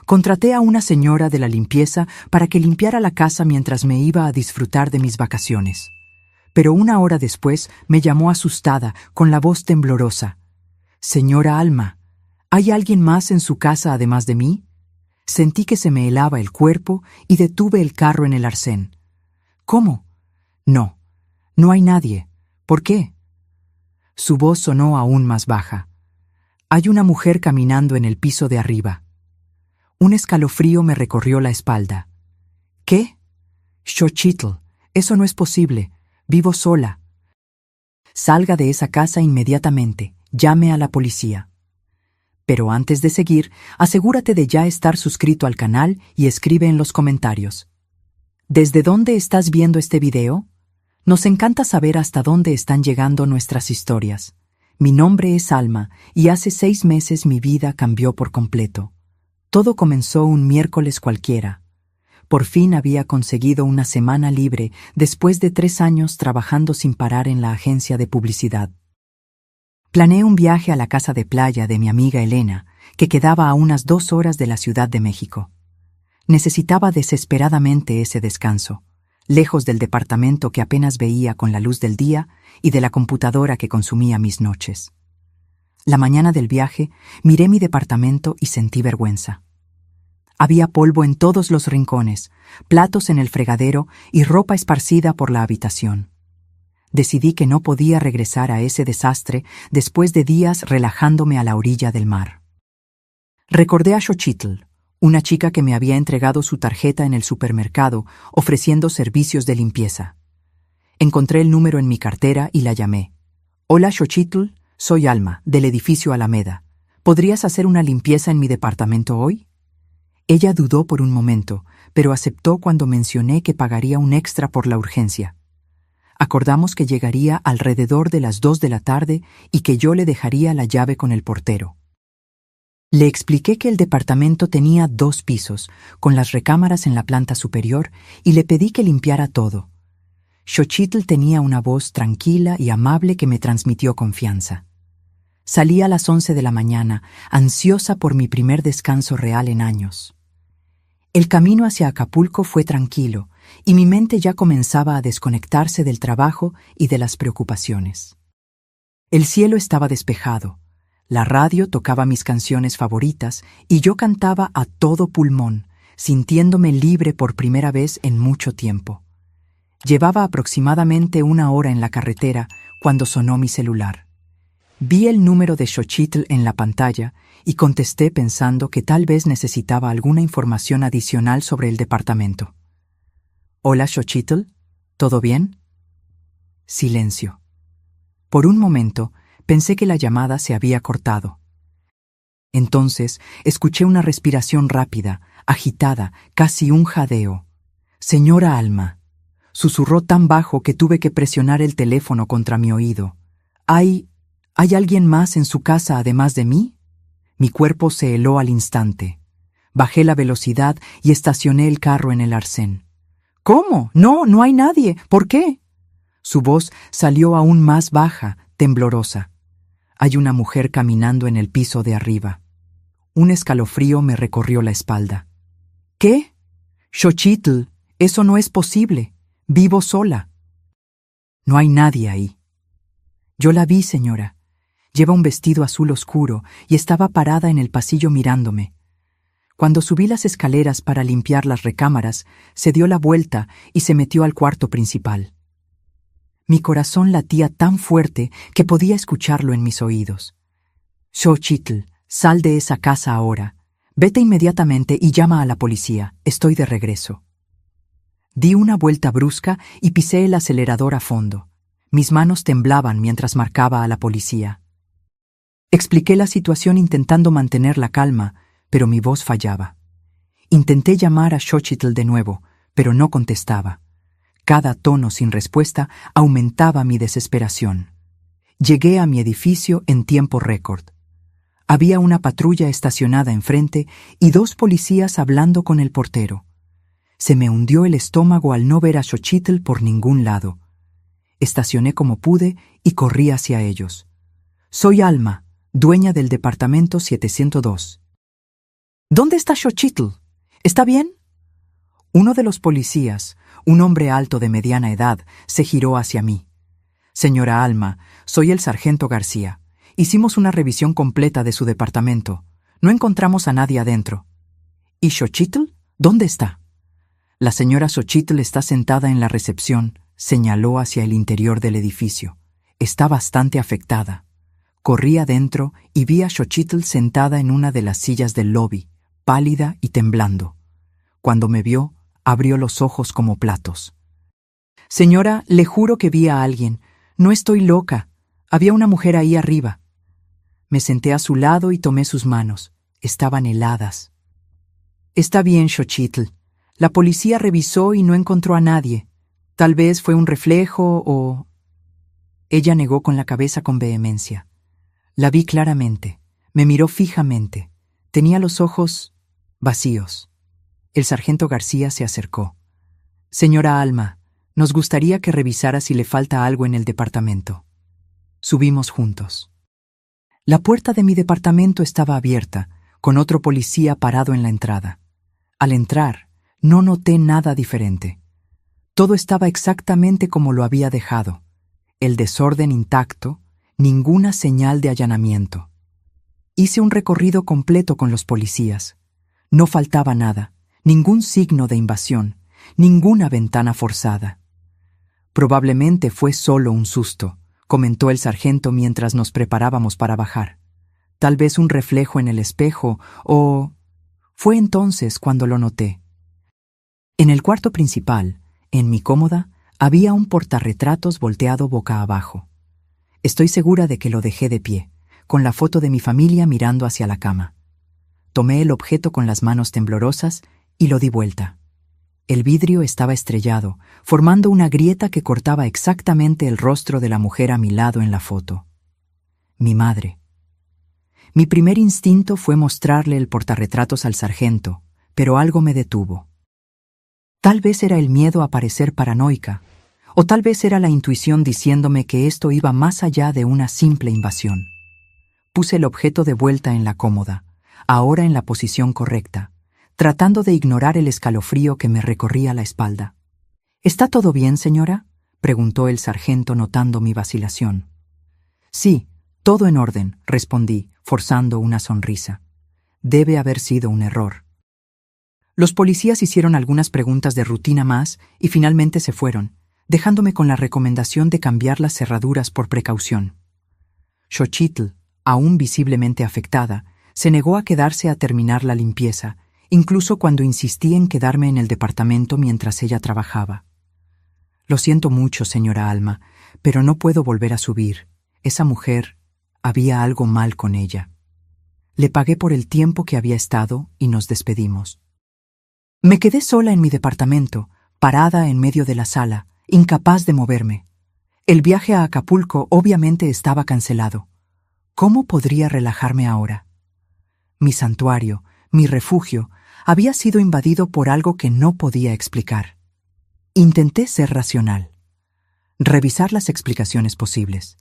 Contraté a una señora de la limpieza para que limpiara la casa mientras me iba a disfrutar de mis vacaciones. Pero una hora después me llamó asustada, con la voz temblorosa. «Señora Alma, ¿hay alguien más en su casa además de mí?» Sentí que se me helaba el cuerpo y detuve el carro en el arcén. «¿Cómo?» «No, no hay nadie. ¿Por qué?» Su voz sonó aún más baja. «Hay una mujer caminando en el piso de arriba». Un escalofrío me recorrió la espalda. «¿Qué?» «Xochitl, eso no es posible. Vivo sola». «Salga de esa casa inmediatamente. Llame a la policía». Pero antes de seguir, asegúrate de ya estar suscrito al canal y escribe en los comentarios. ¿Desde dónde estás viendo este video? Nos encanta saber hasta dónde están llegando nuestras historias. Mi nombre es Alma y hace 6 meses mi vida cambió por completo. Todo comenzó un miércoles cualquiera. Por fin había conseguido una semana libre después de 3 años trabajando sin parar en la agencia de publicidad. Planeé un viaje a la casa de playa de mi amiga Elena, que quedaba a unas 2 horas de la Ciudad de México. Necesitaba desesperadamente ese descanso, lejos del departamento que apenas veía con la luz del día y de la computadora que consumía mis noches. La mañana del viaje miré mi departamento y sentí vergüenza. Había polvo en todos los rincones, platos en el fregadero y ropa esparcida por la habitación. Decidí que no podía regresar a ese desastre después de días relajándome a la orilla del mar. Recordé a Xochitl, una chica que me había entregado su tarjeta en el supermercado ofreciendo servicios de limpieza. Encontré el número en mi cartera y la llamé. «Hola Xochitl, soy Alma, del edificio Alameda. ¿Podrías hacer una limpieza en mi departamento hoy?» Ella dudó por un momento, pero aceptó cuando mencioné que pagaría un extra por la urgencia. Acordamos que llegaría alrededor de las 2 de la tarde y que yo le dejaría la llave con el portero. Le expliqué que el departamento tenía 2 pisos, con las recámaras en la planta superior, y le pedí que limpiara todo. Xochitl tenía una voz tranquila y amable que me transmitió confianza. Salí a las 11 de la mañana, ansiosa por mi primer descanso real en años. El camino hacia Acapulco fue tranquilo, y mi mente ya comenzaba a desconectarse del trabajo y de las preocupaciones. El cielo estaba despejado, la radio tocaba mis canciones favoritas y yo cantaba a todo pulmón, sintiéndome libre por primera vez en mucho tiempo. Llevaba aproximadamente 1 hora en la carretera cuando sonó mi celular. Vi el número de Xochitl en la pantalla y contesté pensando que tal vez necesitaba alguna información adicional sobre el departamento. «Hola Xochitl, ¿todo bien?» Silencio. Por un momento pensé que la llamada se había cortado. Entonces escuché una respiración rápida, agitada, casi un jadeo. «Señora Alma», susurró tan bajo que tuve que presionar el teléfono contra mi oído. ¿Hay alguien más en su casa además de mí?» Mi cuerpo se heló al instante. Bajé la velocidad y estacioné el carro en el arcén. «¿Cómo? No hay nadie. ¿Por qué?» Su voz salió aún más baja, temblorosa. «Hay una mujer caminando en el piso de arriba». Un escalofrío me recorrió la espalda. «¿Qué? Xochitl, eso no es posible. Vivo sola». «No hay nadie ahí». «Yo la vi, señora. Lleva un vestido azul oscuro y estaba parada en el pasillo mirándome. Cuando subí las escaleras para limpiar las recámaras, se dio la vuelta y se metió al cuarto principal». Mi corazón latía tan fuerte que podía escucharlo en mis oídos. «Xochitl, sal de esa casa ahora. Vete inmediatamente y llama a la policía. Estoy de regreso». Di una vuelta brusca y pisé el acelerador a fondo. Mis manos temblaban mientras marcaba a la policía. Expliqué la situación intentando mantener la calma, pero mi voz fallaba. Intenté llamar a Xochitl de nuevo, pero no contestaba. Cada tono sin respuesta aumentaba mi desesperación. Llegué a mi edificio en tiempo récord. Había una patrulla estacionada enfrente y 2 policías hablando con el portero. Se me hundió el estómago al no ver a Xochitl por ningún lado. Estacioné como pude y corrí hacia ellos. «Soy Alma, dueña del departamento 702. ¿Dónde está Xochitl? ¿Está bien? Uno de los policías, un hombre alto de mediana edad, se giró hacia mí. Señora Alma, soy el sargento García. Hicimos una revisión completa de su departamento. No encontramos a nadie adentro. ¿Y Xochitl? ¿Dónde está? La señora Xochitl está sentada en la recepción, señaló hacia el interior del edificio. Está bastante afectada. Corrí adentro y vi a Xochitl sentada en una de las sillas del lobby, pálida y temblando. Cuando me vio, abrió los ojos como platos. Señora, le juro que vi a alguien. No estoy loca. Había una mujer ahí arriba. Me senté a su lado y tomé sus manos. Estaban heladas. Está bien, Xochitl. La policía revisó y no encontró a nadie. Tal vez fue un reflejo o... Ella negó con la cabeza con vehemencia. La vi claramente. Me miró fijamente. Tenía los ojos vacíos. El sargento García se acercó. Señora Alma, nos gustaría que revisara si le falta algo en el departamento. Subimos juntos. La puerta de mi departamento estaba abierta, con otro policía parado en la entrada. Al entrar, no noté nada diferente. Todo estaba exactamente como lo había dejado. El desorden intacto, ninguna señal de allanamiento. Hice un recorrido completo con los policías. No faltaba nada, ningún signo de invasión, ninguna ventana forzada. Probablemente fue solo un susto, comentó el sargento mientras nos preparábamos para bajar. Tal vez un reflejo en el espejo o... Fue entonces cuando lo noté. En el cuarto principal, en mi cómoda, había un portarretratos volteado boca abajo. Estoy segura de que lo dejé de pie, con la foto de mi familia mirando hacia la cama. Tomé el objeto con las manos temblorosas y lo di vuelta. El vidrio estaba estrellado, formando una grieta que cortaba exactamente el rostro de la mujer a mi lado en la foto. Mi madre. Mi primer instinto fue mostrarle el portarretratos al sargento, pero algo me detuvo. Tal vez era el miedo a parecer paranoica, o tal vez era la intuición diciéndome que esto iba más allá de una simple invasión. Puse el objeto de vuelta en la cómoda, ahora en la posición correcta, tratando de ignorar el escalofrío que me recorría la espalda. ¿Está todo bien, señora?, preguntó el sargento notando mi vacilación. Sí, todo en orden, respondí, forzando una sonrisa. Debe haber sido un error. Los policías hicieron algunas preguntas de rutina más y finalmente se fueron, dejándome con la recomendación de cambiar las cerraduras por precaución. Xochitl, aún visiblemente afectada, se negó a quedarse a terminar la limpieza, incluso cuando insistí en quedarme en el departamento mientras ella trabajaba. Lo siento mucho, señora Alma, pero no puedo volver a subir. Esa mujer, había algo mal con ella. Le pagué por el tiempo que había estado y nos despedimos. Me quedé sola en mi departamento, parada en medio de la sala, incapaz de moverme. El viaje a Acapulco obviamente estaba cancelado. ¿Cómo podría relajarme ahora? Mi santuario, mi refugio, había sido invadido por algo que no podía explicar. Intenté ser racional. Revisar las explicaciones posibles.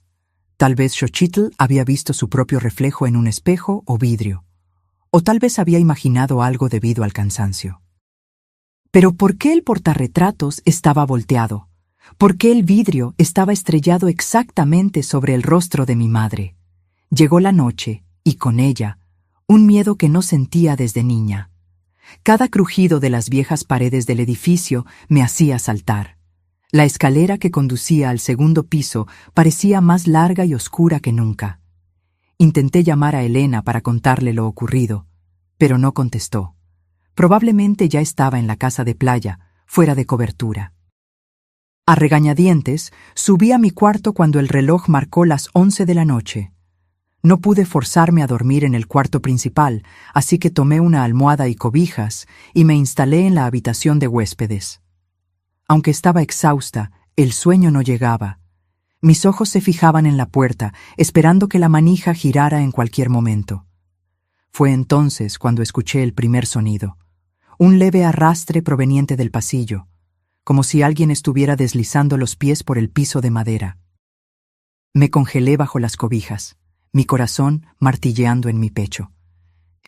Tal vez Xochitl había visto su propio reflejo en un espejo o vidrio. O tal vez había imaginado algo debido al cansancio. Pero ¿por qué el portarretratos estaba volteado? ¿Por qué el vidrio estaba estrellado exactamente sobre el rostro de mi madre? Llegó la noche, y con ella, un miedo que no sentía desde niña. Cada crujido de las viejas paredes del edificio me hacía saltar. La escalera que conducía al segundo piso parecía más larga y oscura que nunca. Intenté llamar a Elena para contarle lo ocurrido, pero no contestó. Probablemente ya estaba en la casa de playa, fuera de cobertura. A regañadientes, subí a mi cuarto cuando el reloj marcó las 11 de la noche. No pude forzarme a dormir en el cuarto principal, así que tomé una almohada y cobijas y me instalé en la habitación de huéspedes. Aunque estaba exhausta, el sueño no llegaba. Mis ojos se fijaban en la puerta, esperando que la manija girara en cualquier momento. Fue entonces cuando escuché el primer sonido, un leve arrastre proveniente del pasillo, como si alguien estuviera deslizando los pies por el piso de madera. Me congelé bajo las cobijas, mi corazón martilleando en mi pecho.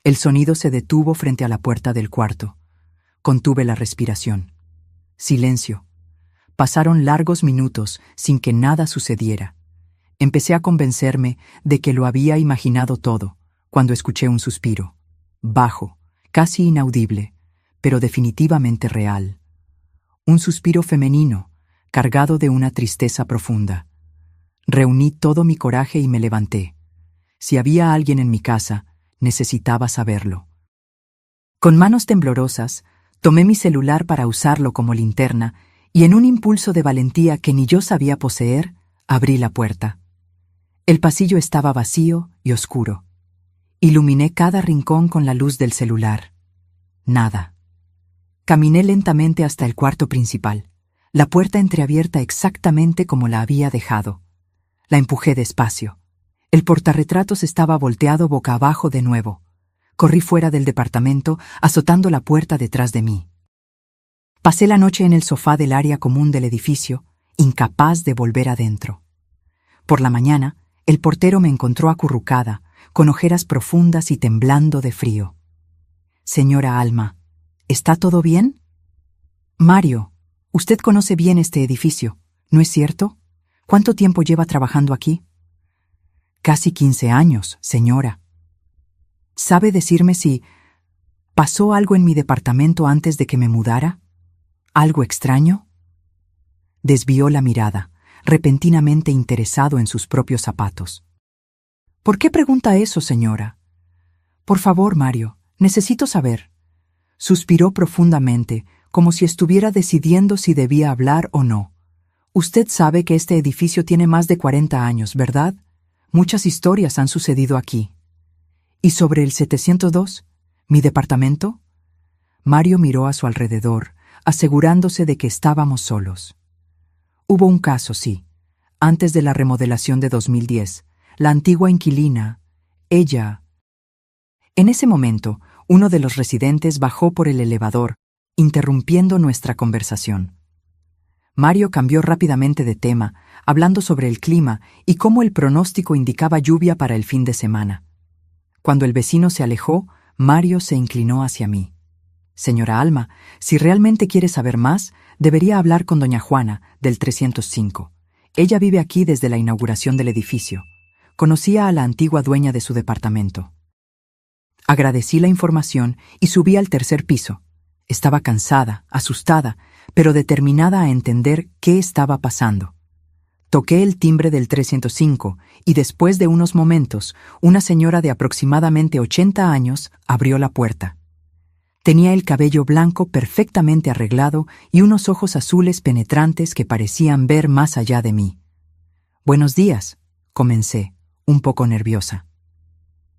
El sonido se detuvo frente a la puerta del cuarto. Contuve la respiración. Silencio. Pasaron largos minutos sin que nada sucediera. Empecé a convencerme de que lo había imaginado todo, cuando escuché un suspiro. Bajo, casi inaudible, pero definitivamente real. Un suspiro femenino, cargado de una tristeza profunda. Reuní todo mi coraje y me levanté. Si había alguien en mi casa, necesitaba saberlo. Con manos temblorosas, tomé mi celular para usarlo como linterna y en un impulso de valentía que ni yo sabía poseer, abrí la puerta. El pasillo estaba vacío y oscuro. Iluminé cada rincón con la luz del celular. Nada. Caminé lentamente hasta el cuarto principal, la puerta entreabierta exactamente como la había dejado. La empujé despacio. El portarretratos estaba volteado boca abajo de nuevo. Corrí fuera del departamento, azotando la puerta detrás de mí. Pasé la noche en el sofá del área común del edificio, incapaz de volver adentro. Por la mañana, el portero me encontró acurrucada, con ojeras profundas y temblando de frío. «Señora Alma, ¿está todo bien?» «Mario, usted conoce bien este edificio, ¿no es cierto? ¿Cuánto tiempo lleva trabajando aquí?» «Casi 15 años, señora». «¿Sabe decirme si pasó algo en mi departamento antes de que me mudara? ¿Algo extraño?» Desvió la mirada, repentinamente interesado en sus propios zapatos. «¿Por qué pregunta eso, señora?» «Por favor, Mario, necesito saber». Suspiró profundamente, como si estuviera decidiendo si debía hablar o no. «Usted sabe que este edificio tiene más de 40 años, ¿verdad? Muchas historias han sucedido aquí». «¿Y sobre el 702? ¿Mi departamento?» Mario miró a su alrededor, asegurándose de que estábamos solos. «Hubo un caso, sí. Antes de la remodelación de 2010, la antigua inquilina, ella...» En ese momento, uno de los residentes bajó por el elevador, interrumpiendo nuestra conversación. Mario cambió rápidamente de tema, hablando sobre el clima y cómo el pronóstico indicaba lluvia para el fin de semana. Cuando el vecino se alejó, Mario se inclinó hacia mí. «Señora Alma, si realmente quiere saber más, debería hablar con doña Juana, del 305. Ella vive aquí desde la inauguración del edificio. Conocía a la antigua dueña de su departamento». Agradecí la información y subí al tercer piso. Estaba cansada, asustada, pero determinada a entender qué estaba pasando. Toqué el timbre del 305 y después de unos momentos, una señora de aproximadamente 80 años abrió la puerta. Tenía el cabello blanco perfectamente arreglado y unos ojos azules penetrantes que parecían ver más allá de mí. «Buenos días», comencé, un poco nerviosa.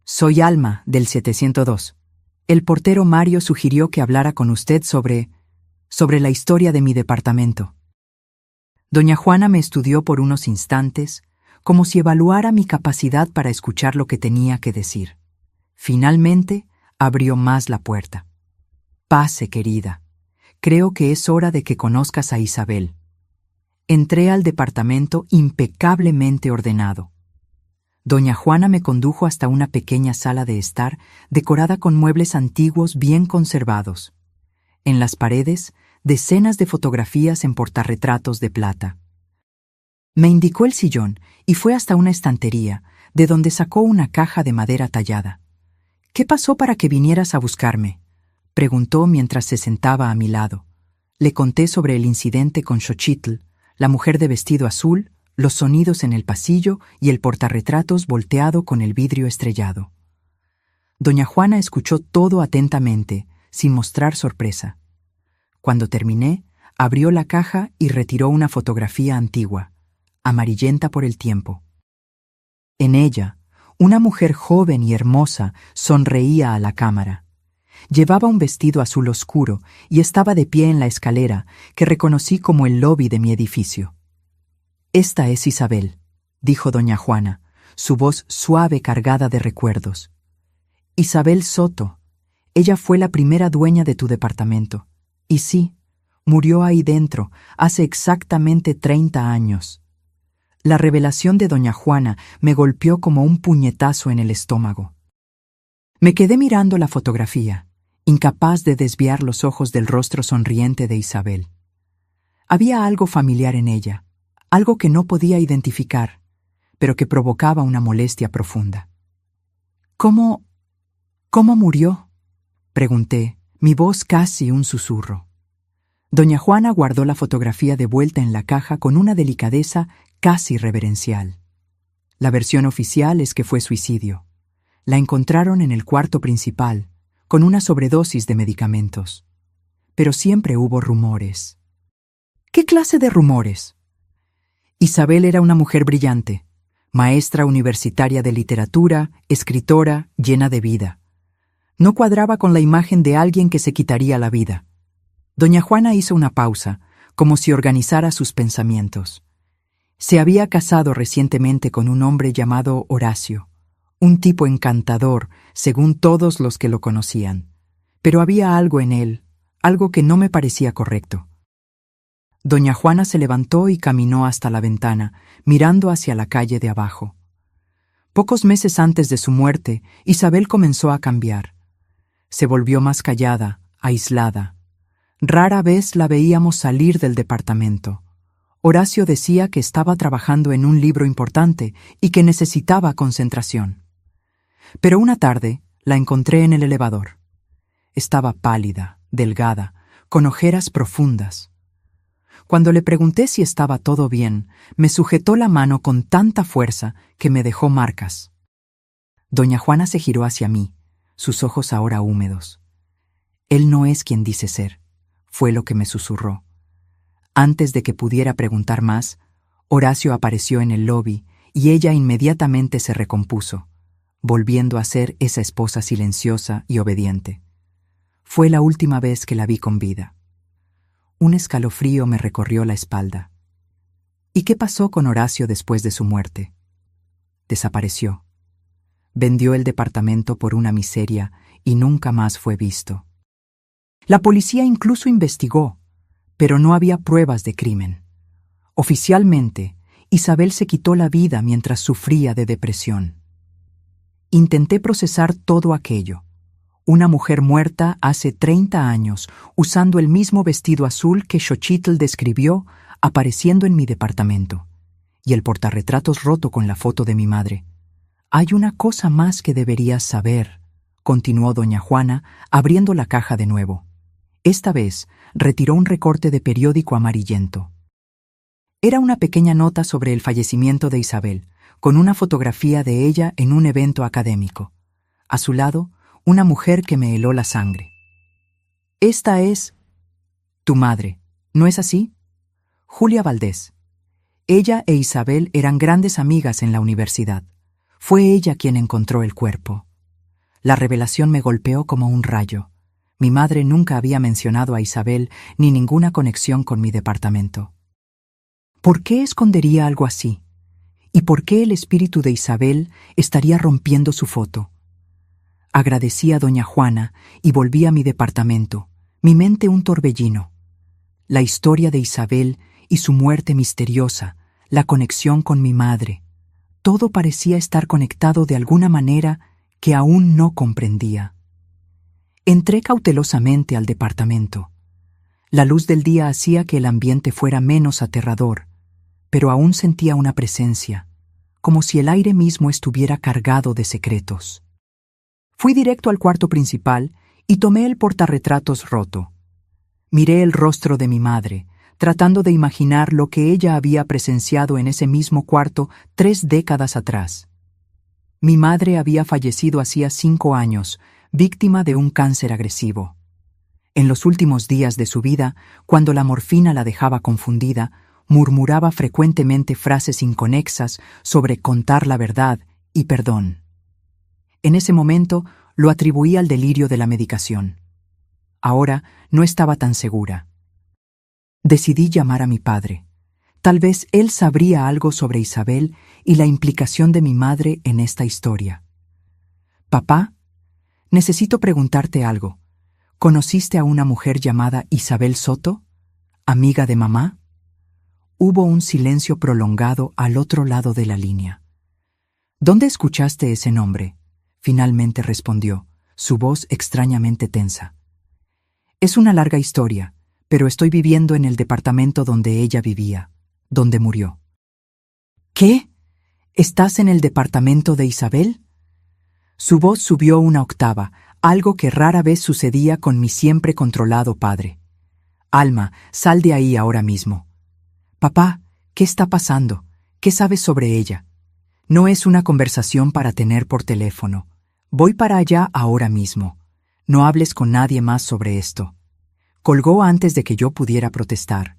«Soy Alma, del 702. El portero Mario sugirió que hablara con usted sobre la historia de mi departamento». Doña Juana me estudió por unos instantes, como si evaluara mi capacidad para escuchar lo que tenía que decir. Finalmente, abrió más la puerta. «Pase, querida. Creo que es hora de que conozcas a Isabel». Entré al departamento impecablemente ordenado. Doña Juana me condujo hasta una pequeña sala de estar decorada con muebles antiguos bien conservados. En las paredes, decenas de fotografías en portarretratos de plata. Me indicó el sillón y fue hasta una estantería, de donde sacó una caja de madera tallada. «¿Qué pasó para que vinieras a buscarme?», preguntó mientras se sentaba a mi lado. Le conté sobre el incidente con Xochitl, la mujer de vestido azul, los sonidos en el pasillo y el portarretratos volteado con el vidrio estrellado. Doña Juana escuchó todo atentamente, sin mostrar sorpresa. Cuando terminé, abrió la caja y retiró una fotografía antigua, amarillenta por el tiempo. En ella, una mujer joven y hermosa sonreía a la cámara. Llevaba un vestido azul oscuro y estaba de pie en la escalera, que reconocí como el lobby de mi edificio. «Esta es Isabel», dijo doña Juana, su voz suave cargada de recuerdos. «Isabel Soto. Ella fue la primera dueña de tu departamento. Y sí, murió ahí dentro, hace exactamente 30 años». La revelación de doña Juana me golpeó como un puñetazo en el estómago. Me quedé mirando la fotografía, incapaz de desviar los ojos del rostro sonriente de Isabel. Había algo familiar en ella, algo que no podía identificar, pero que provocaba una molestia profunda. ¿Cómo murió?, pregunté, mi voz casi un susurro. Doña Juana guardó la fotografía de vuelta en la caja con una delicadeza casi reverencial. La versión oficial es que fue suicidio. La encontraron en el cuarto principal, con una sobredosis de medicamentos. Pero siempre hubo rumores. ¿Qué clase de rumores? Isabel era una mujer brillante, maestra universitaria de literatura, escritora, llena de vida. No cuadraba con la imagen de alguien que se quitaría la vida. Doña Juana hizo una pausa, como si organizara sus pensamientos. Se había casado recientemente con un hombre llamado Horacio, un tipo encantador, según todos los que lo conocían. Pero había algo en él, algo que no me parecía correcto. Doña Juana se levantó y caminó hasta la ventana, mirando hacia la calle de abajo. Pocos meses antes de su muerte, Isabel comenzó a cambiar. Se volvió más callada, aislada. Rara vez la veíamos salir del departamento. Horacio decía que estaba trabajando en un libro importante y que necesitaba concentración. Pero una tarde la encontré en el elevador. Estaba pálida, delgada, con ojeras profundas. Cuando le pregunté si estaba todo bien, me sujetó la mano con tanta fuerza que me dejó marcas. Doña Juana se giró hacia mí, sus ojos ahora húmedos. Él no es quien dice ser, fue lo que me susurró. Antes de que pudiera preguntar más, Horacio apareció en el lobby y ella inmediatamente se recompuso, volviendo a ser esa esposa silenciosa y obediente. Fue la última vez que la vi con vida. Un escalofrío me recorrió la espalda. ¿Y qué pasó con Horacio después de su muerte? Desapareció. Vendió el departamento por una miseria y nunca más fue visto. La policía incluso investigó, pero no había pruebas de crimen. Oficialmente, Isabel se quitó la vida mientras sufría de depresión. Intenté procesar todo aquello. Una mujer muerta hace 30 años, usando el mismo vestido azul que Xochitl describió, apareciendo en mi departamento. Y el portarretratos roto con la foto de mi madre. Hay una cosa más que deberías saber, continuó doña Juana, abriendo la caja de nuevo. Esta vez retiró un recorte de periódico amarillento. Era una pequeña nota sobre el fallecimiento de Isabel, con una fotografía de ella en un evento académico. A su lado, una mujer que me heló la sangre. Esta es tu madre, ¿no es así? Julia Valdés. Ella e Isabel eran grandes amigas en la universidad. Fue ella quien encontró el cuerpo. La revelación me golpeó como un rayo. Mi madre nunca había mencionado a Isabel ni ninguna conexión con mi departamento. ¿Por qué escondería algo así? ¿Y por qué el espíritu de Isabel estaría rompiendo su foto? Agradecí a doña Juana y volví a mi departamento, mi mente un torbellino. La historia de Isabel y su muerte misteriosa, la conexión con mi madre, todo parecía estar conectado de alguna manera que aún no comprendía. Entré cautelosamente al departamento. La luz del día hacía que el ambiente fuera menos aterrador, pero aún sentía una presencia, como si el aire mismo estuviera cargado de secretos. Fui directo al cuarto principal y tomé el portarretratos roto. Miré el rostro de mi madre, tratando de imaginar lo que ella había presenciado en ese mismo cuarto 3 décadas atrás. Mi madre había fallecido hacía 5 años, víctima de un cáncer agresivo. En los últimos días de su vida, cuando la morfina la dejaba confundida, murmuraba frecuentemente frases inconexas sobre contar la verdad y perdón. En ese momento lo atribuí al delirio de la medicación. Ahora no estaba tan segura. Decidí llamar a mi padre. Tal vez él sabría algo sobre Isabel y la implicación de mi madre en esta historia. Papá, necesito preguntarte algo. ¿Conociste a una mujer llamada Isabel Soto, amiga de mamá? Hubo un silencio prolongado al otro lado de la línea. ¿Dónde escuchaste ese nombre?, finalmente respondió, su voz extrañamente tensa. Es una larga historia, pero estoy viviendo en el departamento donde ella vivía, donde murió. ¿Qué? ¿Estás en el departamento de Isabel? Su voz subió una octava, algo que rara vez sucedía con mi siempre controlado padre. Alma, sal de ahí ahora mismo. Papá, ¿qué está pasando? ¿Qué sabes sobre ella? No es una conversación para tener por teléfono. Voy para allá ahora mismo. No hables con nadie más sobre esto. Colgó antes de que yo pudiera protestar.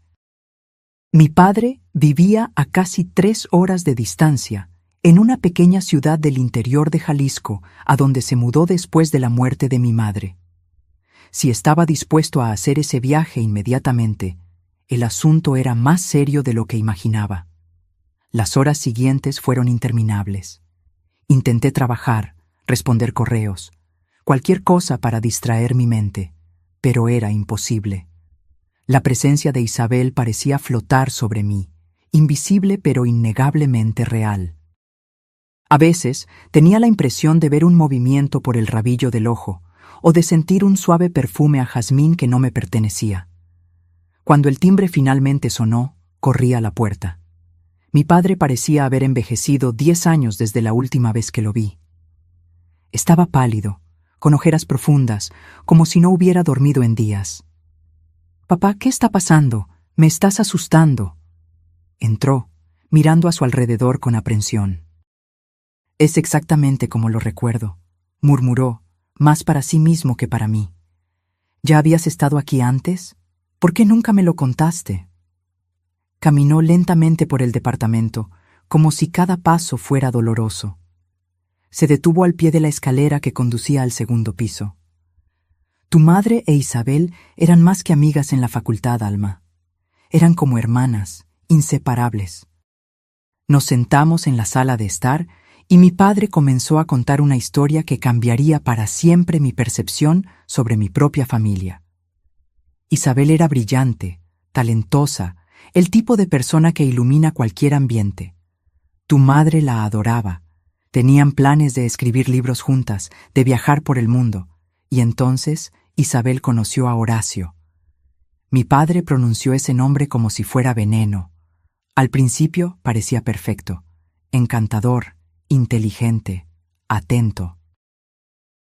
Mi padre vivía a casi 3 horas de distancia, en una pequeña ciudad del interior de Jalisco, a donde se mudó después de la muerte de mi madre. Si estaba dispuesto a hacer ese viaje inmediatamente, el asunto era más serio de lo que imaginaba. Las horas siguientes fueron interminables. Intenté trabajar, responder correos, cualquier cosa para distraer mi mente, pero era imposible. La presencia de Isabel parecía flotar sobre mí, invisible pero innegablemente real. A veces tenía la impresión de ver un movimiento por el rabillo del ojo o de sentir un suave perfume a jazmín que no me pertenecía. Cuando el timbre finalmente sonó, corrí a la puerta. Mi padre parecía haber envejecido 10 años desde la última vez que lo vi. Estaba pálido, con ojeras profundas, como si no hubiera dormido en días. «Papá, ¿qué está pasando? Me estás asustando». Entró, mirando a su alrededor con aprensión. «Es exactamente como lo recuerdo», murmuró, más para sí mismo que para mí. «¿Ya habías estado aquí antes? ¿Por qué nunca me lo contaste?» Caminó lentamente por el departamento, como si cada paso fuera doloroso. Se detuvo al pie de la escalera que conducía al segundo piso. «Tu madre e Isabel eran más que amigas en la facultad, Alma. Eran como hermanas, inseparables». Nos sentamos en la sala de estar y mi padre comenzó a contar una historia que cambiaría para siempre mi percepción sobre mi propia familia. Isabel era brillante, talentosa, el tipo de persona que ilumina cualquier ambiente. Tu madre la adoraba. Tenían planes de escribir libros juntas, de viajar por el mundo, y entonces Isabel conoció a Horacio. Mi padre pronunció ese nombre como si fuera veneno. Al principio parecía perfecto, encantador, inteligente, atento.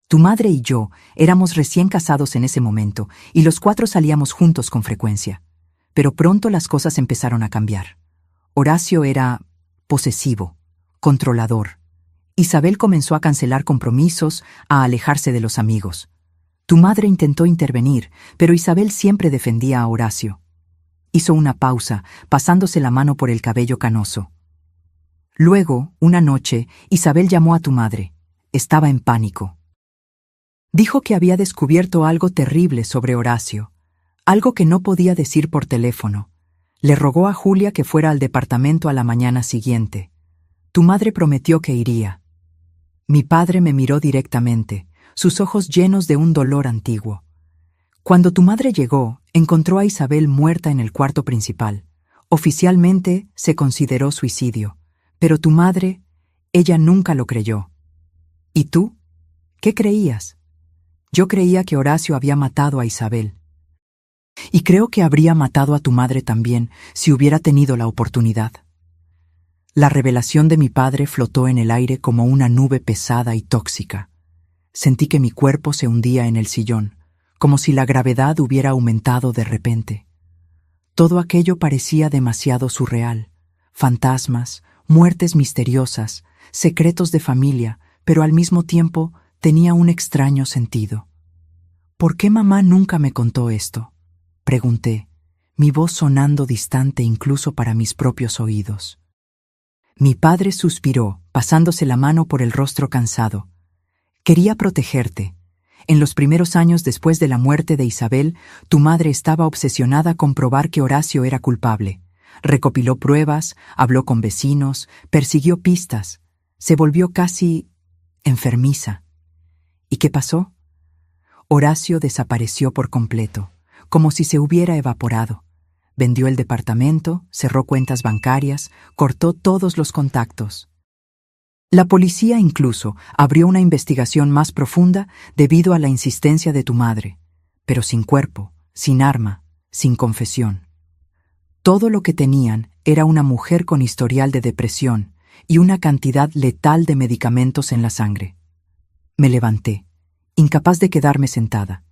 Tu madre y yo éramos recién casados en ese momento y los 4 salíamos juntos con frecuencia. Pero pronto las cosas empezaron a cambiar. Horacio era posesivo, controlador. Isabel comenzó a cancelar compromisos, a alejarse de los amigos. Tu madre intentó intervenir, pero Isabel siempre defendía a Horacio. Hizo una pausa, pasándose la mano por el cabello canoso. Luego, una noche, Isabel llamó a tu madre. Estaba en pánico. Dijo que había descubierto algo terrible sobre Horacio, algo que no podía decir por teléfono. Le rogó a Julia que fuera al departamento a la mañana siguiente. Tu madre prometió que iría. Mi padre me miró directamente, sus ojos llenos de un dolor antiguo. Cuando tu madre llegó, encontró a Isabel muerta en el cuarto principal. Oficialmente se consideró suicidio, pero tu madre, ella nunca lo creyó. ¿Y tú? ¿Qué creías? Yo creía que Horacio había matado a Isabel. Y creo que habría matado a tu madre también si hubiera tenido la oportunidad. La revelación de mi padre flotó en el aire como una nube pesada y tóxica. Sentí que mi cuerpo se hundía en el sillón, como si la gravedad hubiera aumentado de repente. Todo aquello parecía demasiado surreal. Fantasmas, muertes misteriosas, secretos de familia, pero al mismo tiempo tenía un extraño sentido. ¿Por qué mamá nunca me contó esto?, pregunté, mi voz sonando distante incluso para mis propios oídos. Mi padre suspiró, pasándose la mano por el rostro cansado. Quería protegerte. En los primeros años después de la muerte de Isabel, tu madre estaba obsesionada con probar que Horacio era culpable. Recopiló pruebas, habló con vecinos, persiguió pistas. Se volvió casi enfermiza. ¿Y qué pasó? Horacio desapareció por completo, como si se hubiera evaporado. Vendió el departamento, cerró cuentas bancarias, cortó todos los contactos. La policía incluso abrió una investigación más profunda debido a la insistencia de tu madre, pero sin cuerpo, sin arma, sin confesión. Todo lo que tenían era una mujer con historial de depresión y una cantidad letal de medicamentos en la sangre. Me levanté, incapaz de quedarme sentada.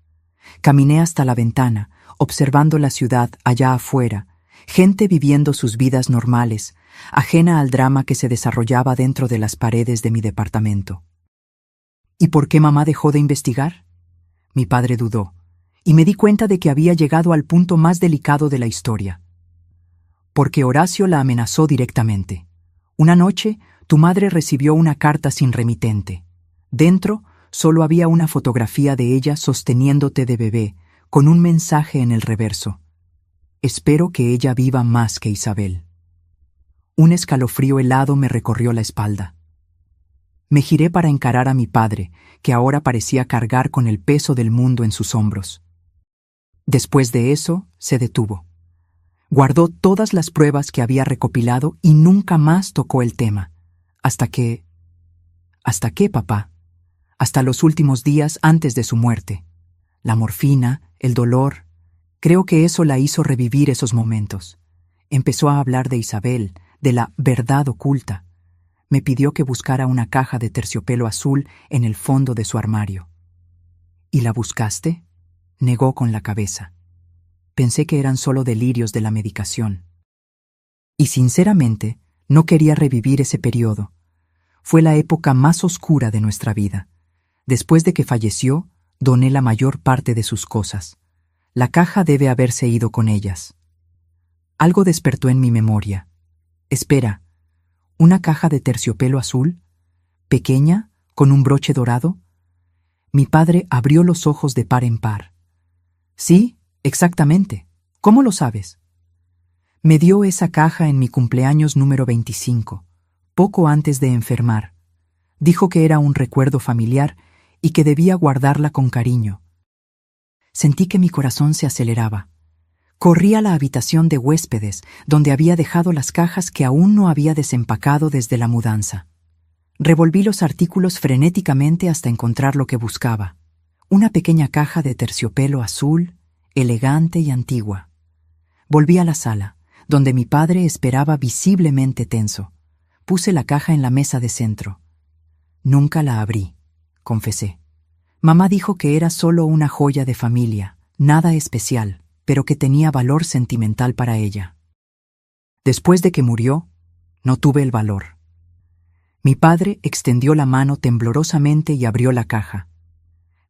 Caminé hasta la ventana, observando la ciudad allá afuera, gente viviendo sus vidas normales, ajena al drama que se desarrollaba dentro de las paredes de mi departamento. ¿Y por qué mamá dejó de investigar? Mi padre dudó, y me di cuenta de que había llegado al punto más delicado de la historia. Porque Horacio la amenazó directamente. Una noche, tu madre recibió una carta sin remitente. Dentro, solo había una fotografía de ella sosteniéndote de bebé, con un mensaje en el reverso. Espero que ella viva más que Isabel. Un escalofrío helado me recorrió la espalda. Me giré para encarar a mi padre, que ahora parecía cargar con el peso del mundo en sus hombros. Después de eso, se detuvo. Guardó todas las pruebas que había recopilado y nunca más tocó el tema. ¿Hasta qué, papá? Hasta los últimos días antes de su muerte. La morfina, el dolor, creo que eso la hizo revivir esos momentos. Empezó a hablar de Isabel, de la verdad oculta. Me pidió que buscara una caja de terciopelo azul en el fondo de su armario. ¿Y la buscaste? Negó con la cabeza. Pensé que eran solo delirios de la medicación. Y sinceramente, no quería revivir ese periodo. Fue la época más oscura de nuestra vida. Después de que falleció, doné la mayor parte de sus cosas. La caja debe haberse ido con ellas. Algo despertó en mi memoria. Espera, ¿una caja de terciopelo azul? ¿Pequeña, con un broche dorado? Mi padre abrió los ojos de par en par. Sí, exactamente. ¿Cómo lo sabes? Me dio esa caja en mi cumpleaños número 25, poco antes de enfermar. Dijo que era un recuerdo familiar y que debía guardarla con cariño. Sentí que mi corazón se aceleraba. Corrí a la habitación de huéspedes, donde había dejado las cajas que aún no había desempacado desde la mudanza. Revolví los artículos frenéticamente hasta encontrar lo que buscaba. Una pequeña caja de terciopelo azul, elegante y antigua. Volví a la sala, donde mi padre esperaba visiblemente tenso. Puse la caja en la mesa de centro. Nunca la abrí, confesé. Mamá dijo que era solo una joya de familia, nada especial, pero que tenía valor sentimental para ella. Después de que murió, no tuve el valor. Mi padre extendió la mano temblorosamente y abrió la caja.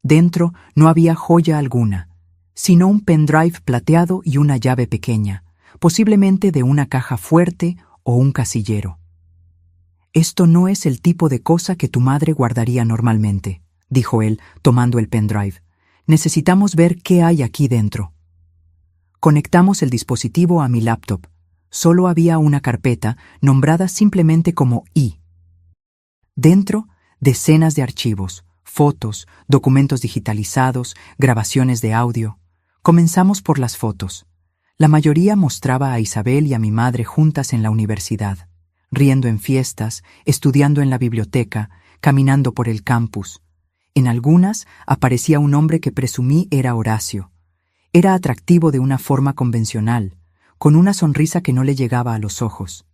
Dentro no había joya alguna, sino un pendrive plateado y una llave pequeña, posiblemente de una caja fuerte o un casillero. Esto no es el tipo de cosa que tu madre guardaría normalmente, dijo él, tomando el pendrive. Necesitamos ver qué hay aquí dentro. Conectamos el dispositivo a mi laptop. Solo había una carpeta nombrada simplemente como I. Dentro, decenas de archivos, fotos, documentos digitalizados, grabaciones de audio. Comenzamos por las fotos. La mayoría mostraba a Isabel y a mi madre juntas en la universidad, riendo en fiestas, estudiando en la biblioteca, caminando por el campus. En algunas aparecía un hombre que presumí era Horacio. Era atractivo de una forma convencional, con una sonrisa que no le llegaba a los ojos.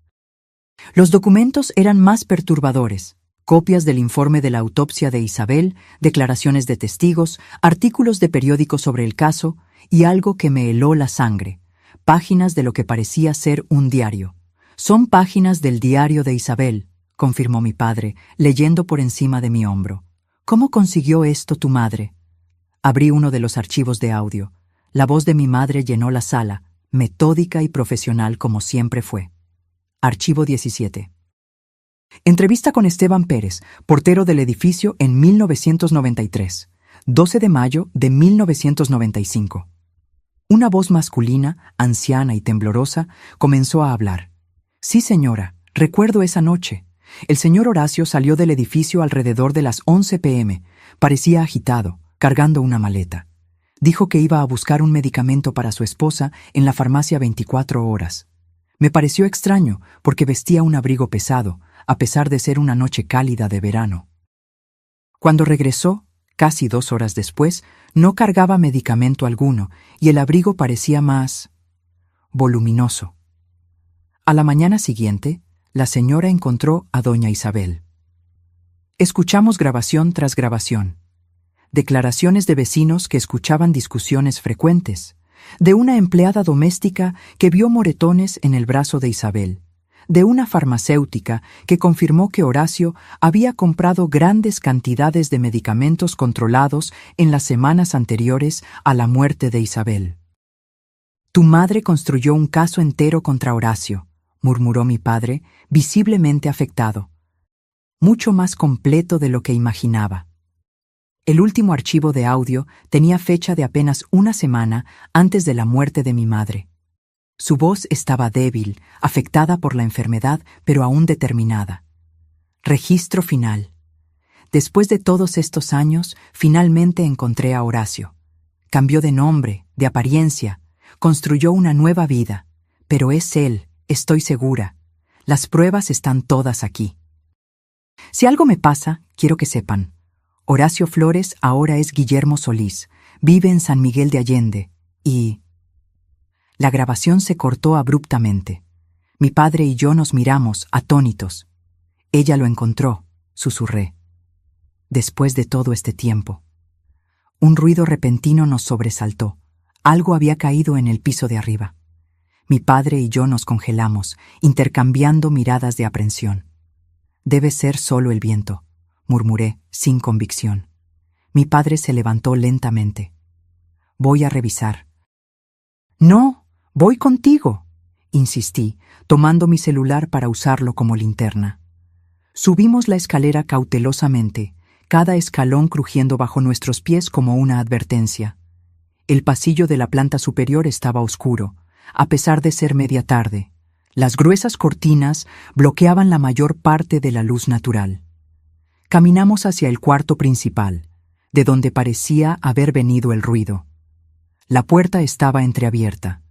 Los documentos eran más perturbadores. Copias del informe de la autopsia de Isabel, declaraciones de testigos, artículos de periódicos sobre el caso y algo que me heló la sangre, páginas de lo que parecía ser un diario. Son páginas del diario de Isabel, confirmó mi padre, leyendo por encima de mi hombro. ¿Cómo consiguió esto tu madre? Abrí uno de los archivos de audio. La voz de mi madre llenó la sala, metódica y profesional como siempre fue. Archivo 17. Entrevista con Esteban Pérez, portero del edificio en 1993, 12 de mayo de 1995. Una voz masculina, anciana y temblorosa, comenzó a hablar. Sí, señora, recuerdo esa noche. El señor Horacio salió del edificio alrededor de las 11 p.m. Parecía agitado, cargando una maleta. Dijo que iba a buscar un medicamento para su esposa en la farmacia 24 horas. Me pareció extraño porque vestía un abrigo pesado, a pesar de ser una noche cálida de verano. Cuando regresó, casi 2 horas después, no cargaba medicamento alguno y el abrigo parecía más voluminoso. A la mañana siguiente, la señora encontró a doña Isabel. Escuchamos grabación tras grabación. Declaraciones de vecinos que escuchaban discusiones frecuentes, de una empleada doméstica que vio moretones en el brazo de Isabel, de una farmacéutica que confirmó que Horacio había comprado grandes cantidades de medicamentos controlados en las semanas anteriores a la muerte de Isabel. «Tu madre construyó un caso entero contra Horacio», murmuró mi padre, visiblemente afectado. «Mucho más completo de lo que imaginaba». El último archivo de audio tenía fecha de apenas una semana antes de la muerte de mi madre. Su voz estaba débil, afectada por la enfermedad, pero aún determinada. Registro final. Después de todos estos años, finalmente encontré a Horacio. Cambió de nombre, de apariencia, construyó una nueva vida, pero es él, estoy segura. Las pruebas están todas aquí. Si algo me pasa, quiero que sepan. Horacio Flores ahora es Guillermo Solís, vive en San Miguel de Allende, y... La grabación se cortó abruptamente. Mi padre y yo nos miramos, atónitos. Ella lo encontró, susurré. Después de todo este tiempo. Un ruido repentino nos sobresaltó. Algo había caído en el piso de arriba. Mi padre y yo nos congelamos, intercambiando miradas de aprensión. Debe ser solo el viento, murmuré, sin convicción. Mi padre se levantó lentamente. Voy a revisar. No, voy contigo, insistí, tomando mi celular para usarlo como linterna. Subimos la escalera cautelosamente, cada escalón crujiendo bajo nuestros pies como una advertencia. El pasillo de la planta superior estaba oscuro, a pesar de ser media tarde. Las gruesas cortinas bloqueaban la mayor parte de la luz natural. Caminamos hacia el cuarto principal, de donde parecía haber venido el ruido. La puerta estaba entreabierta.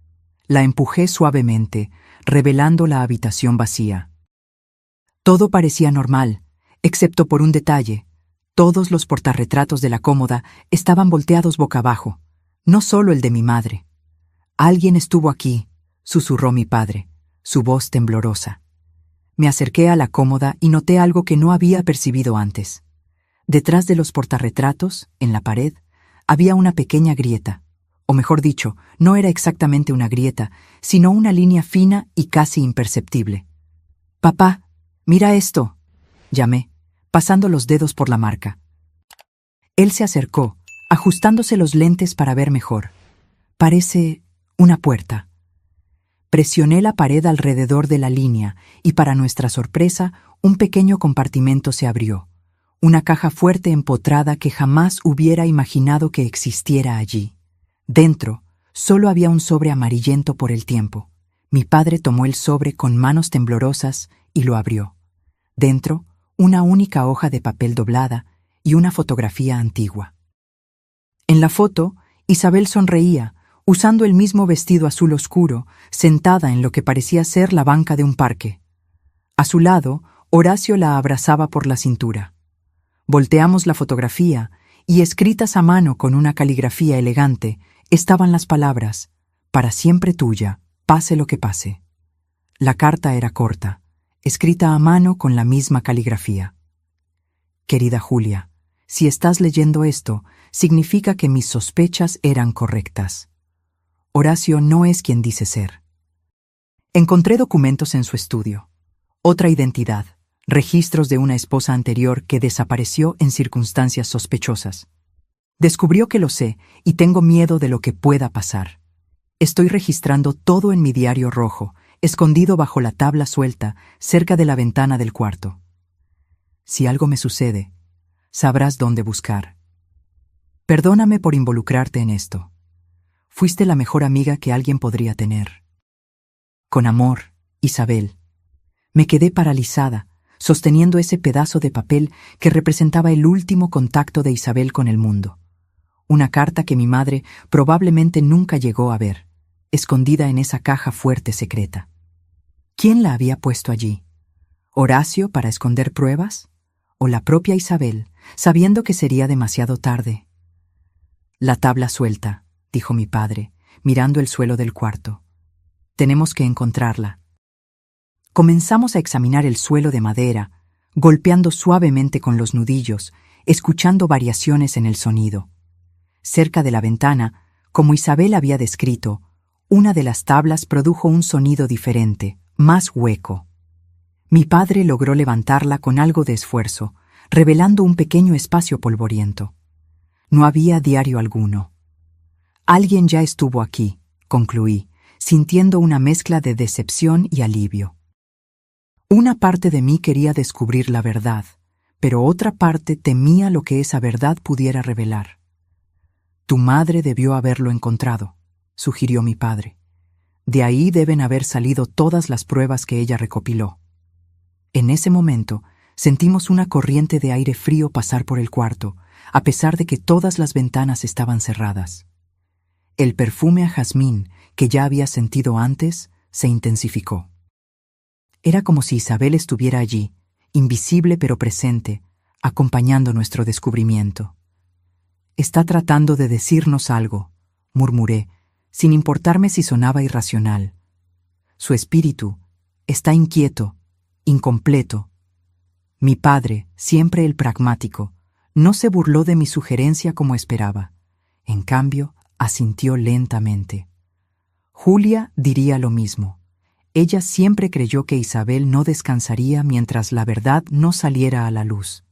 La empujé suavemente, revelando la habitación vacía. Todo parecía normal, excepto por un detalle. Todos los portarretratos de la cómoda estaban volteados boca abajo, no solo el de mi madre. «Alguien estuvo aquí», susurró mi padre, su voz temblorosa. Me acerqué a la cómoda y noté algo que no había percibido antes. Detrás de los portarretratos, en la pared, había una pequeña grieta. O mejor dicho, no era exactamente una grieta, sino una línea fina y casi imperceptible. «Papá, mira esto», llamé, pasando los dedos por la marca. Él se acercó, ajustándose los lentes para ver mejor. «Parece una puerta». Presioné la pared alrededor de la línea y, para nuestra sorpresa, un pequeño compartimento se abrió. Una caja fuerte empotrada que jamás hubiera imaginado que existiera allí. Dentro, solo había un sobre amarillento por el tiempo. Mi padre tomó el sobre con manos temblorosas y lo abrió. Dentro, una única hoja de papel doblada y una fotografía antigua. En la foto, Isabel sonreía, usando el mismo vestido azul oscuro, sentada en lo que parecía ser la banca de un parque. A su lado, Horacio la abrazaba por la cintura. Volteamos la fotografía y, escritas a mano con una caligrafía elegante, estaban las palabras: «Para siempre tuya, pase lo que pase». La carta era corta, escrita a mano con la misma caligrafía. «Querida Julia, si estás leyendo esto, significa que mis sospechas eran correctas. Horacio no es quien dice ser». Encontré documentos en su estudio. Otra identidad, registros de una esposa anterior que desapareció en circunstancias sospechosas. Descubrió que lo sé y tengo miedo de lo que pueda pasar. Estoy registrando todo en mi diario rojo, escondido bajo la tabla suelta, cerca de la ventana del cuarto. Si algo me sucede, sabrás dónde buscar. Perdóname por involucrarte en esto. Fuiste la mejor amiga que alguien podría tener. Con amor, Isabel. Me quedé paralizada, sosteniendo ese pedazo de papel que representaba el último contacto de Isabel con el mundo. Una carta que mi madre probablemente nunca llegó a ver, escondida en esa caja fuerte secreta. ¿Quién la había puesto allí? ¿Horacio para esconder pruebas? ¿O la propia Isabel, sabiendo que sería demasiado tarde? La tabla suelta, dijo mi padre, mirando el suelo del cuarto. Tenemos que encontrarla. Comenzamos a examinar el suelo de madera, golpeando suavemente con los nudillos, escuchando variaciones en el sonido. Cerca de la ventana, como Isabel había descrito, una de las tablas produjo un sonido diferente, más hueco. Mi padre logró levantarla con algo de esfuerzo, revelando un pequeño espacio polvoriento. No había diario alguno. Alguien ya estuvo aquí, concluí, sintiendo una mezcla de decepción y alivio. Una parte de mí quería descubrir la verdad, pero otra parte temía lo que esa verdad pudiera revelar. Tu madre debió haberlo encontrado, sugirió mi padre. De ahí deben haber salido todas las pruebas que ella recopiló. En ese momento, sentimos una corriente de aire frío pasar por el cuarto, a pesar de que todas las ventanas estaban cerradas. El perfume a jazmín, que ya había sentido antes, se intensificó. Era como si Isabel estuviera allí, invisible pero presente, acompañando nuestro descubrimiento. Está tratando de decirnos algo, murmuré, sin importarme si sonaba irracional. Su espíritu está inquieto, incompleto. Mi padre, siempre el pragmático, no se burló de mi sugerencia como esperaba. En cambio, asintió lentamente. Julia diría lo mismo. Ella siempre creyó que Isabel no descansaría mientras la verdad no saliera a la luz.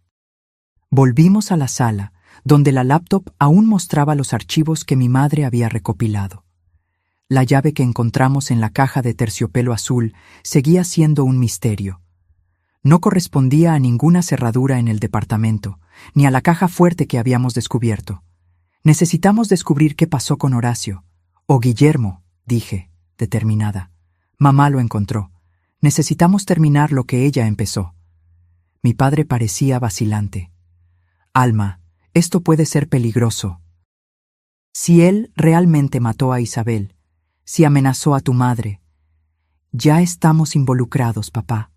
Volvimos a la sala, donde la laptop aún mostraba los archivos que mi madre había recopilado. La llave que encontramos en la caja de terciopelo azul seguía siendo un misterio. No correspondía a ninguna cerradura en el departamento, ni a la caja fuerte que habíamos descubierto. Necesitamos descubrir qué pasó con Horacio. O Guillermo, dije, determinada. Mamá lo encontró. Necesitamos terminar lo que ella empezó. Mi padre parecía vacilante. Alma, esto puede ser peligroso. Si él realmente mató a Isabel, si amenazó a tu madre, ya estamos involucrados, papá.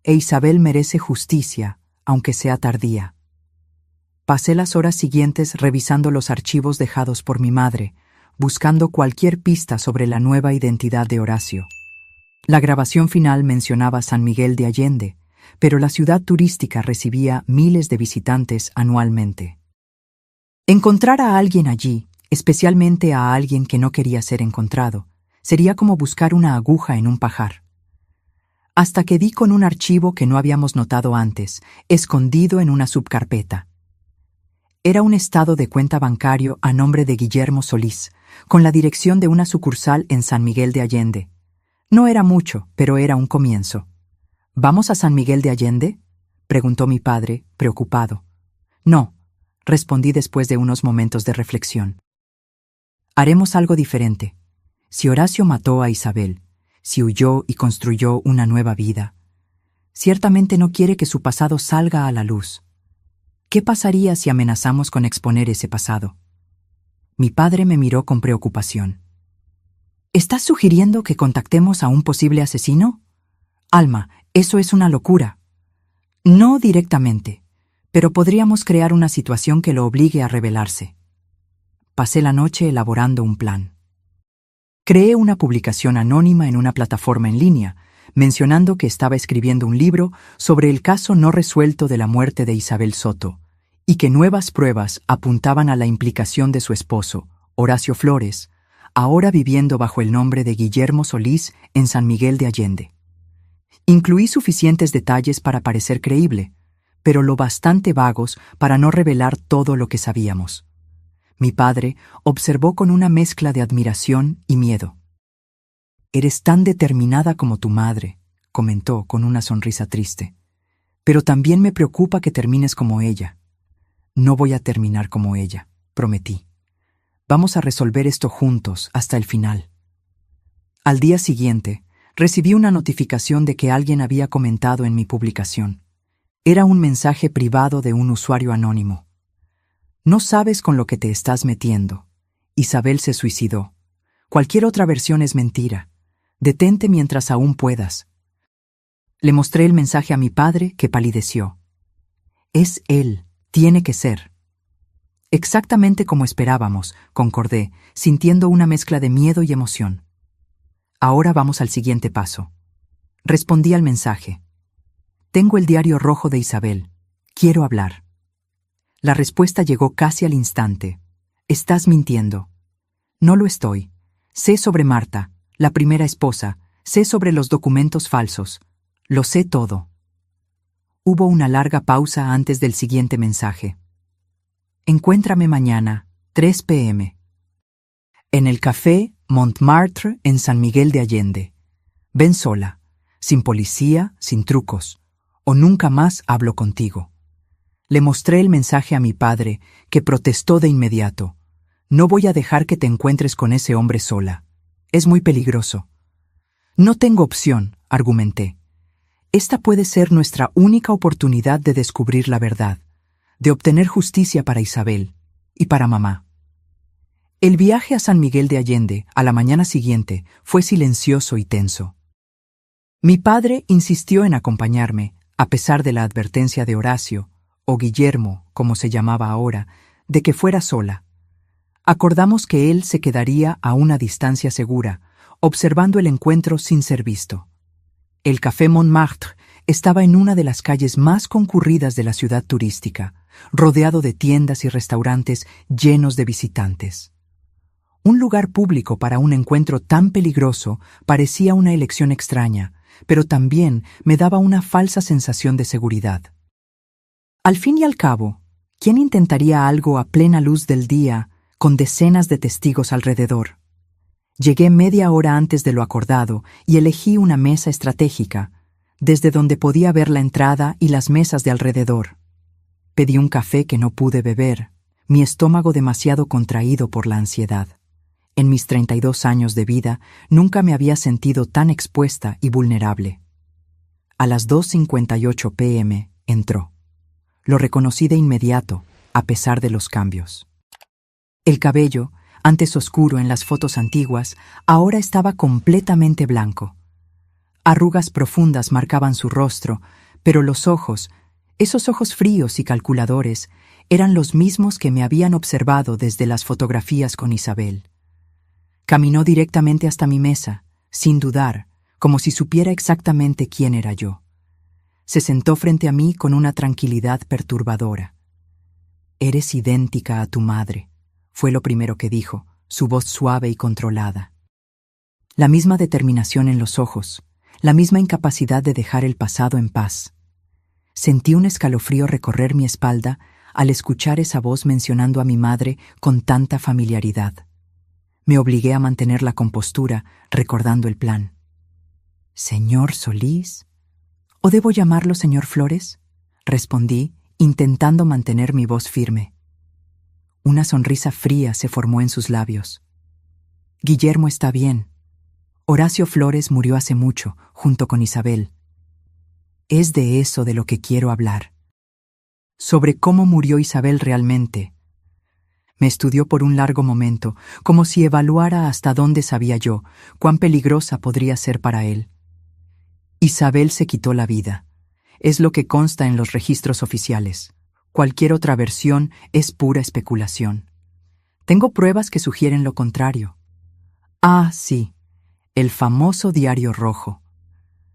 E Isabel merece justicia, aunque sea tardía. Pasé las horas siguientes revisando los archivos dejados por mi madre, buscando cualquier pista sobre la nueva identidad de Horacio. La grabación final mencionaba San Miguel de Allende, pero la ciudad turística recibía miles de visitantes anualmente. Encontrar a alguien allí, especialmente a alguien que no quería ser encontrado, sería como buscar una aguja en un pajar. Hasta que di con un archivo que no habíamos notado antes, escondido en una subcarpeta. Era un estado de cuenta bancario a nombre de Guillermo Solís, con la dirección de una sucursal en San Miguel de Allende. No era mucho, pero era un comienzo. ¿Vamos a San Miguel de Allende?, preguntó mi padre, preocupado. No, respondí después de unos momentos de reflexión. Haremos algo diferente. Si Horacio mató a Isabel, si huyó y construyó una nueva vida, ciertamente no quiere que su pasado salga a la luz. ¿Qué pasaría si amenazamos con exponer ese pasado? Mi padre me miró con preocupación. ¿Estás sugiriendo que contactemos a un posible asesino? Alma, eso es una locura. No directamente, pero podríamos crear una situación que lo obligue a rebelarse. Pasé la noche elaborando un plan. Creé una publicación anónima en una plataforma en línea, mencionando que estaba escribiendo un libro sobre el caso no resuelto de la muerte de Isabel Soto, y que nuevas pruebas apuntaban a la implicación de su esposo, Horacio Flores, ahora viviendo bajo el nombre de Guillermo Solís en San Miguel de Allende. Incluí suficientes detalles para parecer creíble, pero lo bastante vagos para no revelar todo lo que sabíamos. Mi padre observó con una mezcla de admiración y miedo. «Eres tan determinada como tu madre», comentó con una sonrisa triste. «Pero también me preocupa que termines como ella». «No voy a terminar como ella», prometí. «Vamos a resolver esto juntos hasta el final». Al día siguiente, recibí una notificación de que alguien había comentado en mi publicación. Era un mensaje privado de un usuario anónimo. «No sabes con lo que te estás metiendo. Isabel se suicidó. Cualquier otra versión es mentira. Detente mientras aún puedas». Le mostré el mensaje a mi padre, que palideció. Es él, tiene que ser. Exactamente como esperábamos, concordé, sintiendo una mezcla de miedo y emoción. Ahora vamos al siguiente paso. Respondí al mensaje. Tengo el diario rojo de Isabel. Quiero hablar. La respuesta llegó casi al instante. Estás mintiendo. No lo estoy. Sé sobre Marta, la primera esposa, sé sobre los documentos falsos. Lo sé todo. Hubo una larga pausa antes del siguiente mensaje. Encuéntrame mañana, 3 p.m. en el café Montmartre en San Miguel de Allende. Ven sola, sin policía, sin trucos, o nunca más hablo contigo. Le mostré el mensaje a mi padre, que protestó de inmediato. No voy a dejar que te encuentres con ese hombre sola. Es muy peligroso. No tengo opción, argumenté. Esta puede ser nuestra única oportunidad de descubrir la verdad, de obtener justicia para Isabel y para mamá. El viaje a San Miguel de Allende, a la mañana siguiente, fue silencioso y tenso. Mi padre insistió en acompañarme, a pesar de la advertencia de Horacio, o Guillermo, como se llamaba ahora, de que fuera sola. Acordamos que él se quedaría a una distancia segura, observando el encuentro sin ser visto. El Café Montmartre estaba en una de las calles más concurridas de la ciudad turística, rodeado de tiendas y restaurantes llenos de visitantes. Un lugar público para un encuentro tan peligroso parecía una elección extraña, pero también me daba una falsa sensación de seguridad. Al fin y al cabo, ¿quién intentaría algo a plena luz del día, con decenas de testigos alrededor? Llegué media hora antes de lo acordado y elegí una mesa estratégica, desde donde podía ver la entrada y las mesas de alrededor. Pedí un café que no pude beber, mi estómago demasiado contraído por la ansiedad. En mis 32 años de vida nunca me había sentido tan expuesta y vulnerable. A las 2:58 p.m. entró. Lo reconocí de inmediato, a pesar de los cambios. El cabello, antes oscuro en las fotos antiguas, ahora estaba completamente blanco. Arrugas profundas marcaban su rostro, pero los ojos, esos ojos fríos y calculadores, eran los mismos que me habían observado desde las fotografías con Isabel. Caminó directamente hasta mi mesa, sin dudar, como si supiera exactamente quién era yo. Se sentó frente a mí con una tranquilidad perturbadora. «Eres idéntica a tu madre», fue lo primero que dijo, su voz suave y controlada. La misma determinación en los ojos, la misma incapacidad de dejar el pasado en paz. Sentí un escalofrío recorrer mi espalda al escuchar esa voz mencionando a mi madre con tanta familiaridad. Me obligué a mantener la compostura, recordando el plan. «¿Señor Solís? ¿O debo llamarlo señor Flores?», respondí, intentando mantener mi voz firme. Una sonrisa fría se formó en sus labios. «Guillermo está bien. Horacio Flores murió hace mucho, junto con Isabel. Es de eso de lo que quiero hablar. Sobre cómo murió Isabel realmente». Me estudió por un largo momento, como si evaluara hasta dónde sabía yo, cuán peligrosa podría ser para él. Isabel se quitó la vida. Es lo que consta en los registros oficiales. Cualquier otra versión es pura especulación. Tengo pruebas que sugieren lo contrario. Ah, sí, el famoso diario rojo.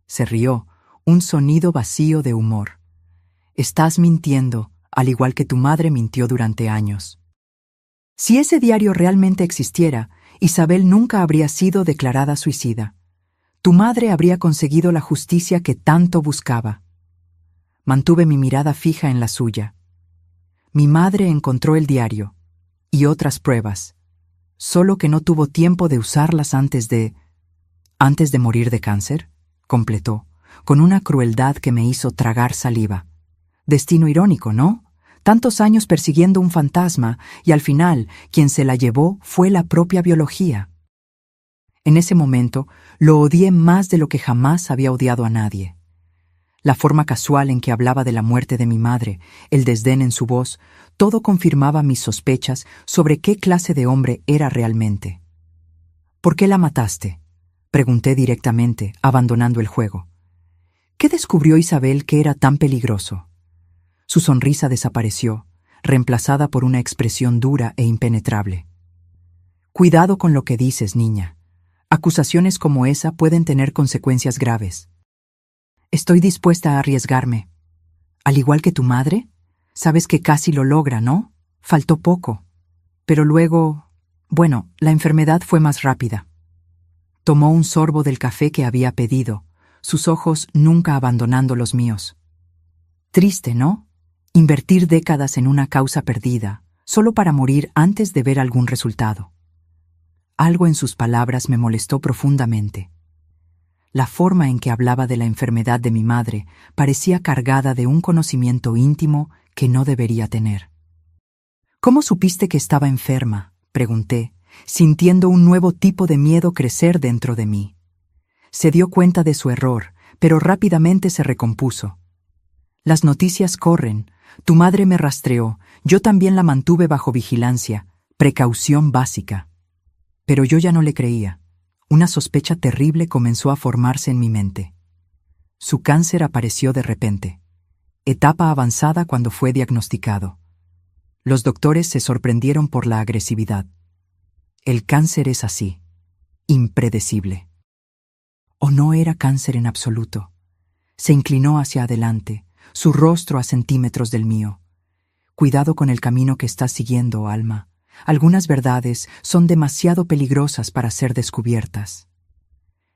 Se rió, un sonido vacío de humor. Estás mintiendo, al igual que tu madre mintió durante años. Si ese diario realmente existiera, Isabel nunca habría sido declarada suicida. Tu madre habría conseguido la justicia que tanto buscaba. Mantuve mi mirada fija en la suya. Mi madre encontró el diario y otras pruebas, solo que no tuvo tiempo de usarlas antes de morir de cáncer, completó, con una crueldad que me hizo tragar saliva. Destino irónico, ¿no? Tantos años persiguiendo un fantasma y al final quien se la llevó fue la propia biología. En ese momento lo odié más de lo que jamás había odiado a nadie. La forma casual en que hablaba de la muerte de mi madre, el desdén en su voz, todo confirmaba mis sospechas sobre qué clase de hombre era realmente. «¿Por qué la mataste?», pregunté directamente, abandonando el juego. ¿Qué descubrió Isabel que era tan peligroso? Su sonrisa desapareció, reemplazada por una expresión dura e impenetrable. Cuidado con lo que dices, niña. Acusaciones como esa pueden tener consecuencias graves. Estoy dispuesta a arriesgarme. Al igual que tu madre, sabes que casi lo logra, ¿no? Faltó poco. Pero luego, bueno, la enfermedad fue más rápida. Tomó un sorbo del café que había pedido, sus ojos nunca abandonando los míos. Triste, ¿no? Invertir décadas en una causa perdida, solo para morir antes de ver algún resultado. Algo en sus palabras me molestó profundamente. La forma en que hablaba de la enfermedad de mi madre parecía cargada de un conocimiento íntimo que no debería tener. ¿Cómo supiste que estaba enferma?, pregunté, sintiendo un nuevo tipo de miedo crecer dentro de mí. Se dio cuenta de su error, pero rápidamente se recompuso. Las noticias corren. Tu madre me rastreó, yo también la mantuve bajo vigilancia, precaución básica. Pero yo ya no le creía. Una sospecha terrible comenzó a formarse en mi mente. Su cáncer apareció de repente. Etapa avanzada cuando fue diagnosticado. Los doctores se sorprendieron por la agresividad. El cáncer es así, impredecible. ¿O no era cáncer en absoluto? Se inclinó hacia adelante, su rostro a centímetros del mío. Cuidado con el camino que estás siguiendo, Alma. Algunas verdades son demasiado peligrosas para ser descubiertas.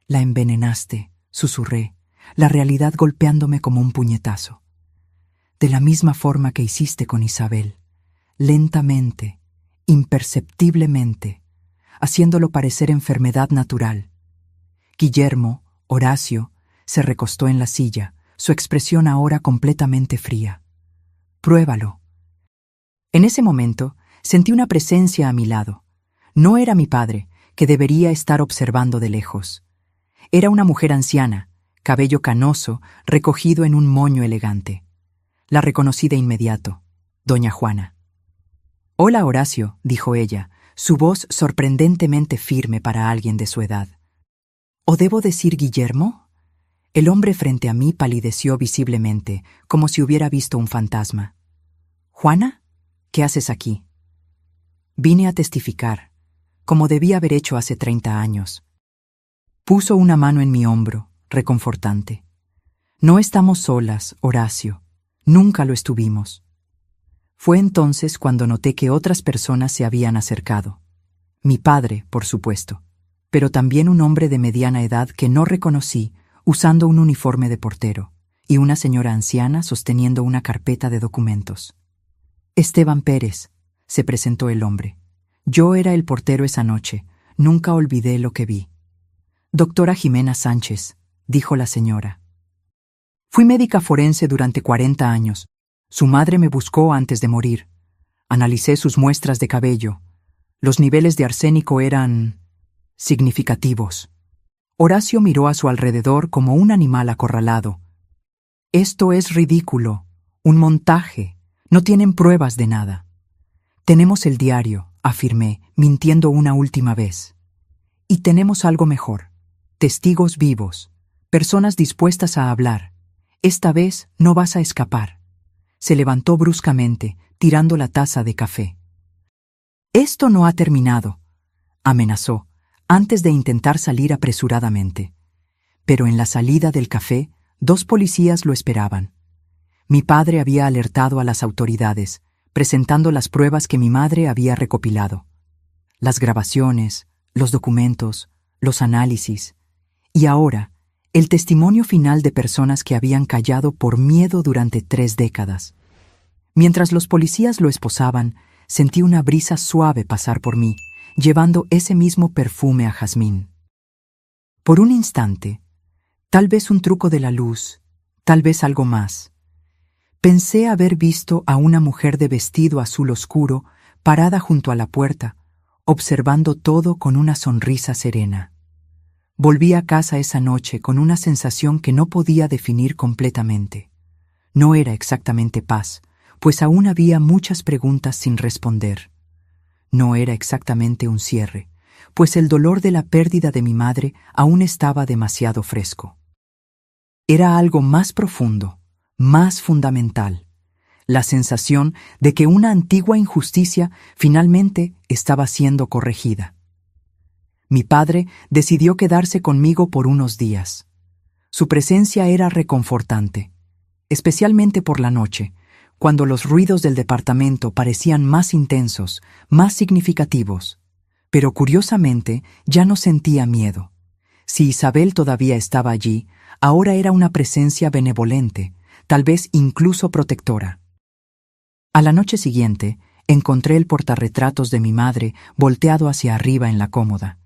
La envenenaste, susurré, la realidad golpeándome como un puñetazo. De la misma forma que hiciste con Isabel, lentamente, imperceptiblemente, haciéndolo parecer enfermedad natural. Guillermo, Horacio, se recostó en la silla, su expresión ahora completamente fría. Pruébalo. En ese momento, sentí una presencia a mi lado. No era mi padre, que debería estar observando de lejos. Era una mujer anciana, cabello canoso, recogido en un moño elegante. La reconocí de inmediato, doña Juana. «Hola, Horacio», dijo ella, su voz sorprendentemente firme para alguien de su edad. «¿O debo decir Guillermo?» El hombre frente a mí palideció visiblemente, como si hubiera visto un fantasma. «¿Juana? ¿Qué haces aquí?» «Vine a testificar, como debía haber hecho hace 30 años». Puso una mano en mi hombro, reconfortante. «No estamos solas, Horacio. Nunca lo estuvimos». Fue entonces cuando noté que otras personas se habían acercado. Mi padre, por supuesto, pero también un hombre de mediana edad que no reconocí, usando un uniforme de portero, y una señora anciana sosteniendo una carpeta de documentos. «Esteban Pérez», se presentó el hombre. «Yo era el portero esa noche. Nunca olvidé lo que vi». «Doctora Jimena Sánchez», dijo la señora. «Fui médica forense durante 40 años. Su madre me buscó antes de morir. Analicé sus muestras de cabello. Los niveles de arsénico eran significativos». Horacio miró a su alrededor como un animal acorralado. «Esto es ridículo, un montaje. No tienen pruebas de nada». «Tenemos el diario», afirmé, mintiendo una última vez. «Y tenemos algo mejor. Testigos vivos, personas dispuestas a hablar. Esta vez no vas a escapar». Se levantó bruscamente, tirando la taza de café. «Esto no ha terminado», amenazó, antes de intentar salir apresuradamente. Pero en la salida del café, 2 policías lo esperaban. Mi padre había alertado a las autoridades, presentando las pruebas que mi madre había recopilado. Las grabaciones, los documentos, los análisis. Y ahora, el testimonio final de personas que habían callado por miedo durante 3 décadas. Mientras los policías lo esposaban, sentí una brisa suave pasar por mí, llevando ese mismo perfume a jazmín. Por un instante, tal vez un truco de la luz, tal vez algo más, pensé haber visto a una mujer de vestido azul oscuro parada junto a la puerta, observando todo con una sonrisa serena. Volví a casa esa noche con una sensación que no podía definir completamente. No era exactamente paz, pues aún había muchas preguntas sin responder. No era exactamente un cierre, pues el dolor de la pérdida de mi madre aún estaba demasiado fresco. Era algo más profundo, más fundamental, la sensación de que una antigua injusticia finalmente estaba siendo corregida. Mi padre decidió quedarse conmigo por unos días. Su presencia era reconfortante, especialmente por la noche, cuando los ruidos del departamento parecían más intensos, más significativos. Pero curiosamente ya no sentía miedo. Si Isabel todavía estaba allí, ahora era una presencia benevolente, tal vez incluso protectora. A la noche siguiente, encontré el portarretratos de mi madre volteado hacia arriba en la cómoda.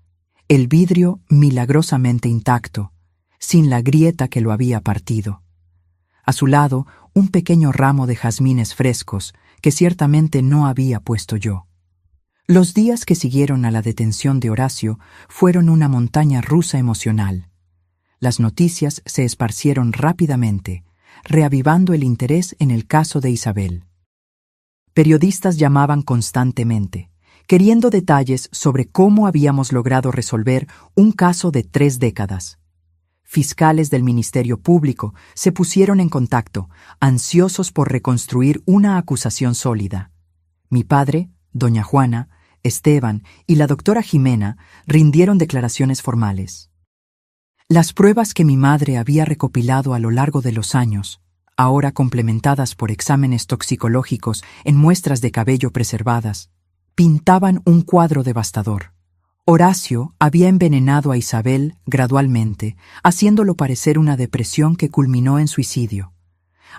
El vidrio milagrosamente intacto, sin la grieta que lo había partido. A su lado, un pequeño ramo de jazmines frescos que ciertamente no había puesto yo. Los días que siguieron a la detención de Horacio fueron una montaña rusa emocional. Las noticias se esparcieron rápidamente, reavivando el interés en el caso de Isabel. Periodistas llamaban constantemente, queriendo detalles sobre cómo habíamos logrado resolver un caso de 3 décadas. Fiscales del Ministerio Público se pusieron en contacto, ansiosos por reconstruir una acusación sólida. Mi padre, doña Juana, Esteban y la doctora Jimena rindieron declaraciones formales. Las pruebas que mi madre había recopilado a lo largo de los años, ahora complementadas por exámenes toxicológicos en muestras de cabello preservadas, pintaban un cuadro devastador. Horacio había envenenado a Isabel gradualmente, haciéndolo parecer una depresión que culminó en suicidio.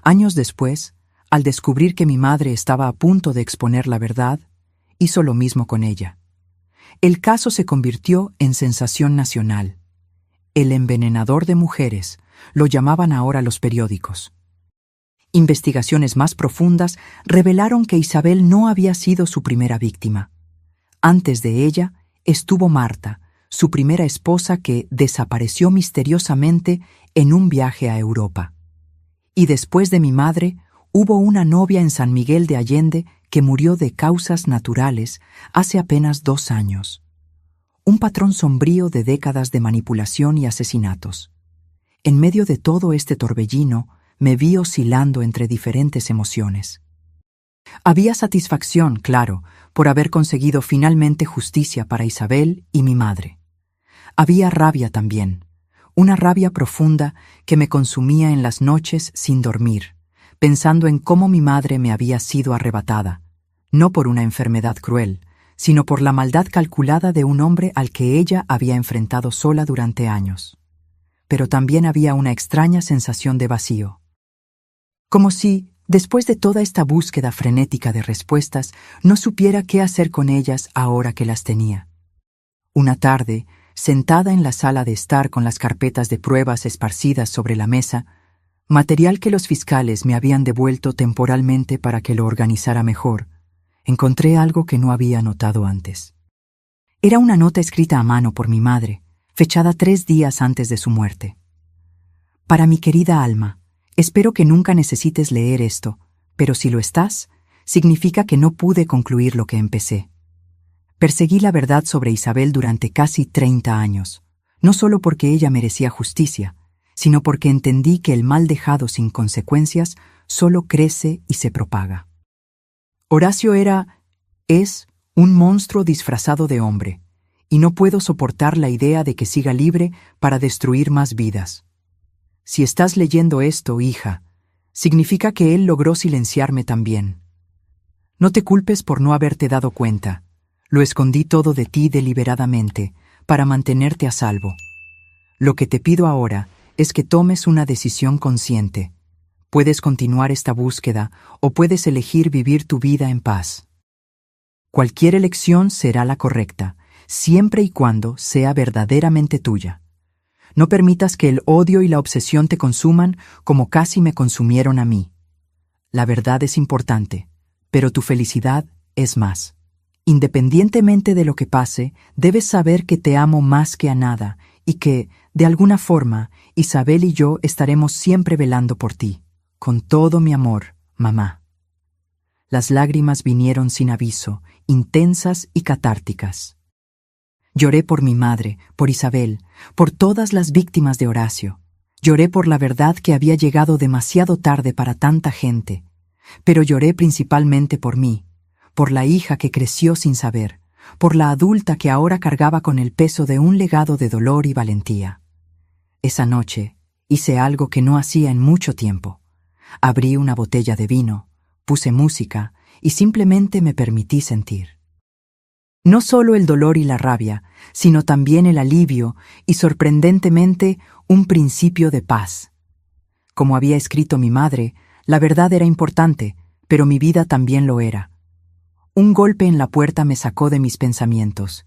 Años después, al descubrir que mi madre estaba a punto de exponer la verdad, hizo lo mismo con ella. El caso se convirtió en sensación nacional. El envenenador de mujeres, lo llamaban ahora los periódicos. Investigaciones más profundas revelaron que Isabel no había sido su primera víctima. Antes de ella estuvo Marta, su primera esposa que desapareció misteriosamente en un viaje a Europa. Y después de mi madre, hubo una novia en San Miguel de Allende que murió de causas naturales hace apenas 2 años. Un patrón sombrío de décadas de manipulación y asesinatos. En medio de todo este torbellino, me vi oscilando entre diferentes emociones. Había satisfacción, claro, por haber conseguido finalmente justicia para Isabel y mi madre. Había rabia también, una rabia profunda que me consumía en las noches sin dormir, pensando en cómo mi madre me había sido arrebatada, no por una enfermedad cruel, sino por la maldad calculada de un hombre al que ella había enfrentado sola durante años. Pero también había una extraña sensación de vacío. Como si, después de toda esta búsqueda frenética de respuestas, no supiera qué hacer con ellas ahora que las tenía. Una tarde, sentada en la sala de estar con las carpetas de pruebas esparcidas sobre la mesa, material que los fiscales me habían devuelto temporalmente para que lo organizara mejor, encontré algo que no había notado antes. Era una nota escrita a mano por mi madre, fechada 3 días antes de su muerte. Para mi querida Alma, espero que nunca necesites leer esto, pero si lo estás, significa que no pude concluir lo que empecé. Perseguí la verdad sobre Isabel durante casi 30 años, no solo porque ella merecía justicia, sino porque entendí que el mal dejado sin consecuencias solo crece y se propaga. Horacio es un monstruo disfrazado de hombre, y no puedo soportar la idea de que siga libre para destruir más vidas. Si estás leyendo esto, hija, significa que él logró silenciarme también. No te culpes por no haberte dado cuenta. Lo escondí todo de ti deliberadamente, para mantenerte a salvo. Lo que te pido ahora es que tomes una decisión consciente. Puedes continuar esta búsqueda o puedes elegir vivir tu vida en paz. Cualquier elección será la correcta, siempre y cuando sea verdaderamente tuya. No permitas que el odio y la obsesión te consuman como casi me consumieron a mí. La verdad es importante, pero tu felicidad es más. Independientemente de lo que pase, debes saber que te amo más que a nada y que, de alguna forma, Isabel y yo estaremos siempre velando por ti. Con todo mi amor, mamá. Las lágrimas vinieron sin aviso, intensas y catárticas. Lloré por mi madre, por Isabel, por todas las víctimas de Horacio. Lloré por la verdad que había llegado demasiado tarde para tanta gente, pero lloré principalmente por mí, por la hija que creció sin saber, por la adulta que ahora cargaba con el peso de un legado de dolor y valentía. Esa noche hice algo que no hacía en mucho tiempo. Abrí una botella de vino, puse música y simplemente me permití sentir. No solo el dolor y la rabia, sino también el alivio y, sorprendentemente, un principio de paz. Como había escrito mi madre, la verdad era importante, pero mi vida también lo era. Un golpe en la puerta me sacó de mis pensamientos.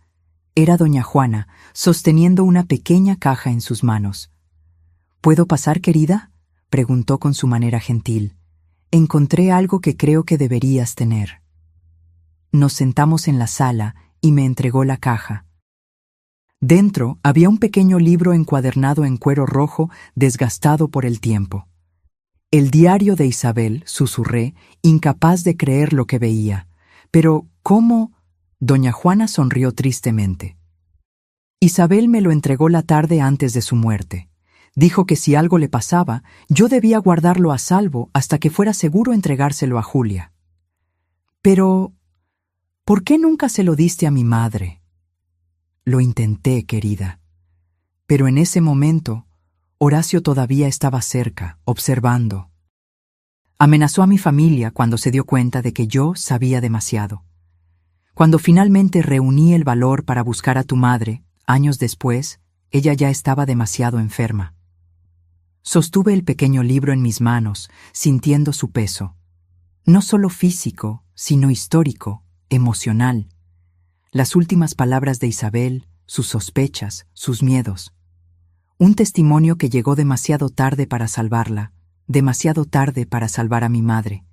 Era doña Juana, sosteniendo una pequeña caja en sus manos. ¿Puedo pasar, querida?, preguntó con su manera gentil. Encontré algo que creo que deberías tener. Nos sentamos en la sala y me entregó la caja. Dentro había un pequeño libro encuadernado en cuero rojo, desgastado por el tiempo. El diario de Isabel, susurré, incapaz de creer lo que veía. Pero, ¿cómo? Doña Juana sonrió tristemente. Isabel me lo entregó la tarde antes de su muerte. Dijo que si algo le pasaba, yo debía guardarlo a salvo hasta que fuera seguro entregárselo a Julia. Pero, ¿por qué nunca se lo diste a mi madre? Lo intenté, querida. Pero en ese momento, Horacio todavía estaba cerca, observando. Amenazó a mi familia cuando se dio cuenta de que yo sabía demasiado. Cuando finalmente reuní el valor para buscar a tu madre, años después, ella ya estaba demasiado enferma. Sostuve el pequeño libro en mis manos, sintiendo su peso. No solo físico, sino histórico, emocional. Las últimas palabras de Isabel, sus sospechas, sus miedos. Un testimonio que llegó demasiado tarde para salvarla, demasiado tarde para salvar a mi madre,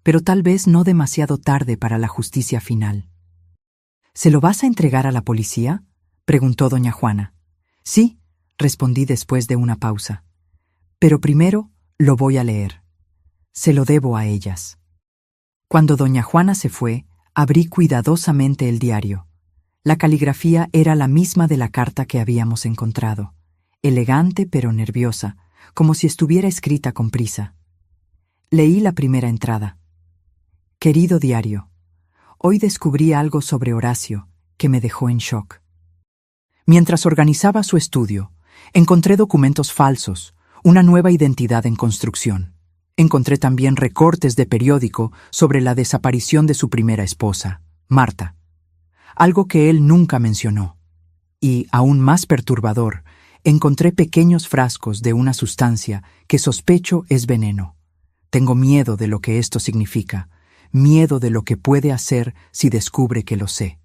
pero tal vez no demasiado tarde para la justicia final. ¿Se lo vas a entregar a la policía?, preguntó doña Juana. Sí, respondí después de una pausa. Pero primero lo voy a leer. Se lo debo a ellas. Cuando doña Juana se fue, abrí cuidadosamente el diario. La caligrafía era la misma de la carta que habíamos encontrado, elegante pero nerviosa, como si estuviera escrita con prisa. Leí la primera entrada. Querido diario, hoy descubrí algo sobre Horacio que me dejó en shock. Mientras organizaba su estudio, encontré documentos falsos, una nueva identidad en construcción. Encontré también recortes de periódico sobre la desaparición de su primera esposa, Marta, algo que él nunca mencionó. Y, aún más perturbador, encontré pequeños frascos de una sustancia que sospecho es veneno. Tengo miedo de lo que esto significa, miedo de lo que puede hacer si descubre que lo sé.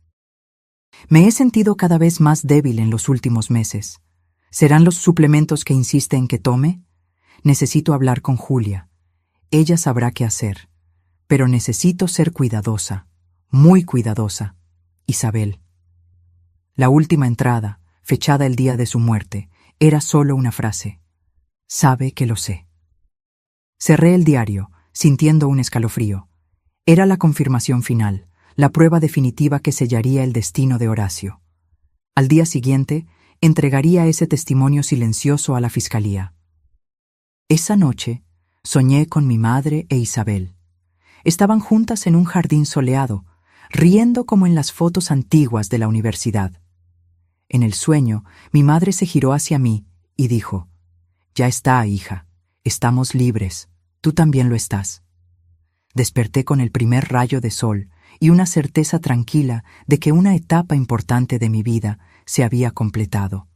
Me he sentido cada vez más débil en los últimos meses. ¿Serán los suplementos que insiste en que tome? Necesito hablar con Julia. Ella sabrá qué hacer. Pero necesito ser cuidadosa, muy cuidadosa. Isabel. La última entrada, fechada el día de su muerte, era solo una frase. Sabe que lo sé. Cerré el diario, sintiendo un escalofrío. Era la confirmación final, la prueba definitiva que sellaría el destino de Horacio. Al día siguiente, entregaría ese testimonio silencioso a la fiscalía. Esa noche, soñé con mi madre e Isabel. Estaban juntas en un jardín soleado, riendo como en las fotos antiguas de la universidad. En el sueño, mi madre se giró hacia mí y dijo: «Ya está, hija, estamos libres, tú también lo estás». Desperté con el primer rayo de sol y una certeza tranquila de que una etapa importante de mi vida se había completado.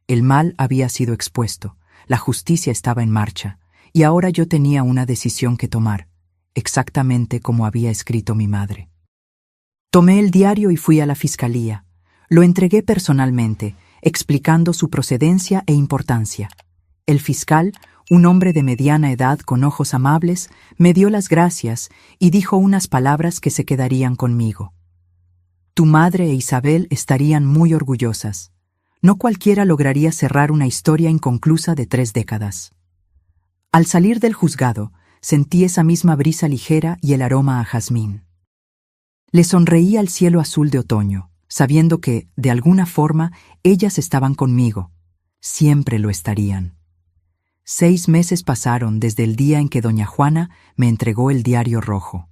El mal había sido expuesto, la justicia estaba en marcha, y ahora yo tenía una decisión que tomar, exactamente como había escrito mi madre. Tomé el diario y fui a la fiscalía. Lo entregué personalmente, explicando su procedencia e importancia. El fiscal, un hombre de mediana edad con ojos amables, me dio las gracias y dijo unas palabras que se quedarían conmigo. Tu madre e Isabel estarían muy orgullosas. No cualquiera lograría cerrar una historia inconclusa de 3 décadas. Al salir del juzgado, sentí esa misma brisa ligera y el aroma a jazmín. Le sonreí al cielo azul de otoño, sabiendo que, de alguna forma, ellas estaban conmigo. Siempre lo estarían. 6 meses pasaron desde el día en que doña Juana me entregó el diario rojo.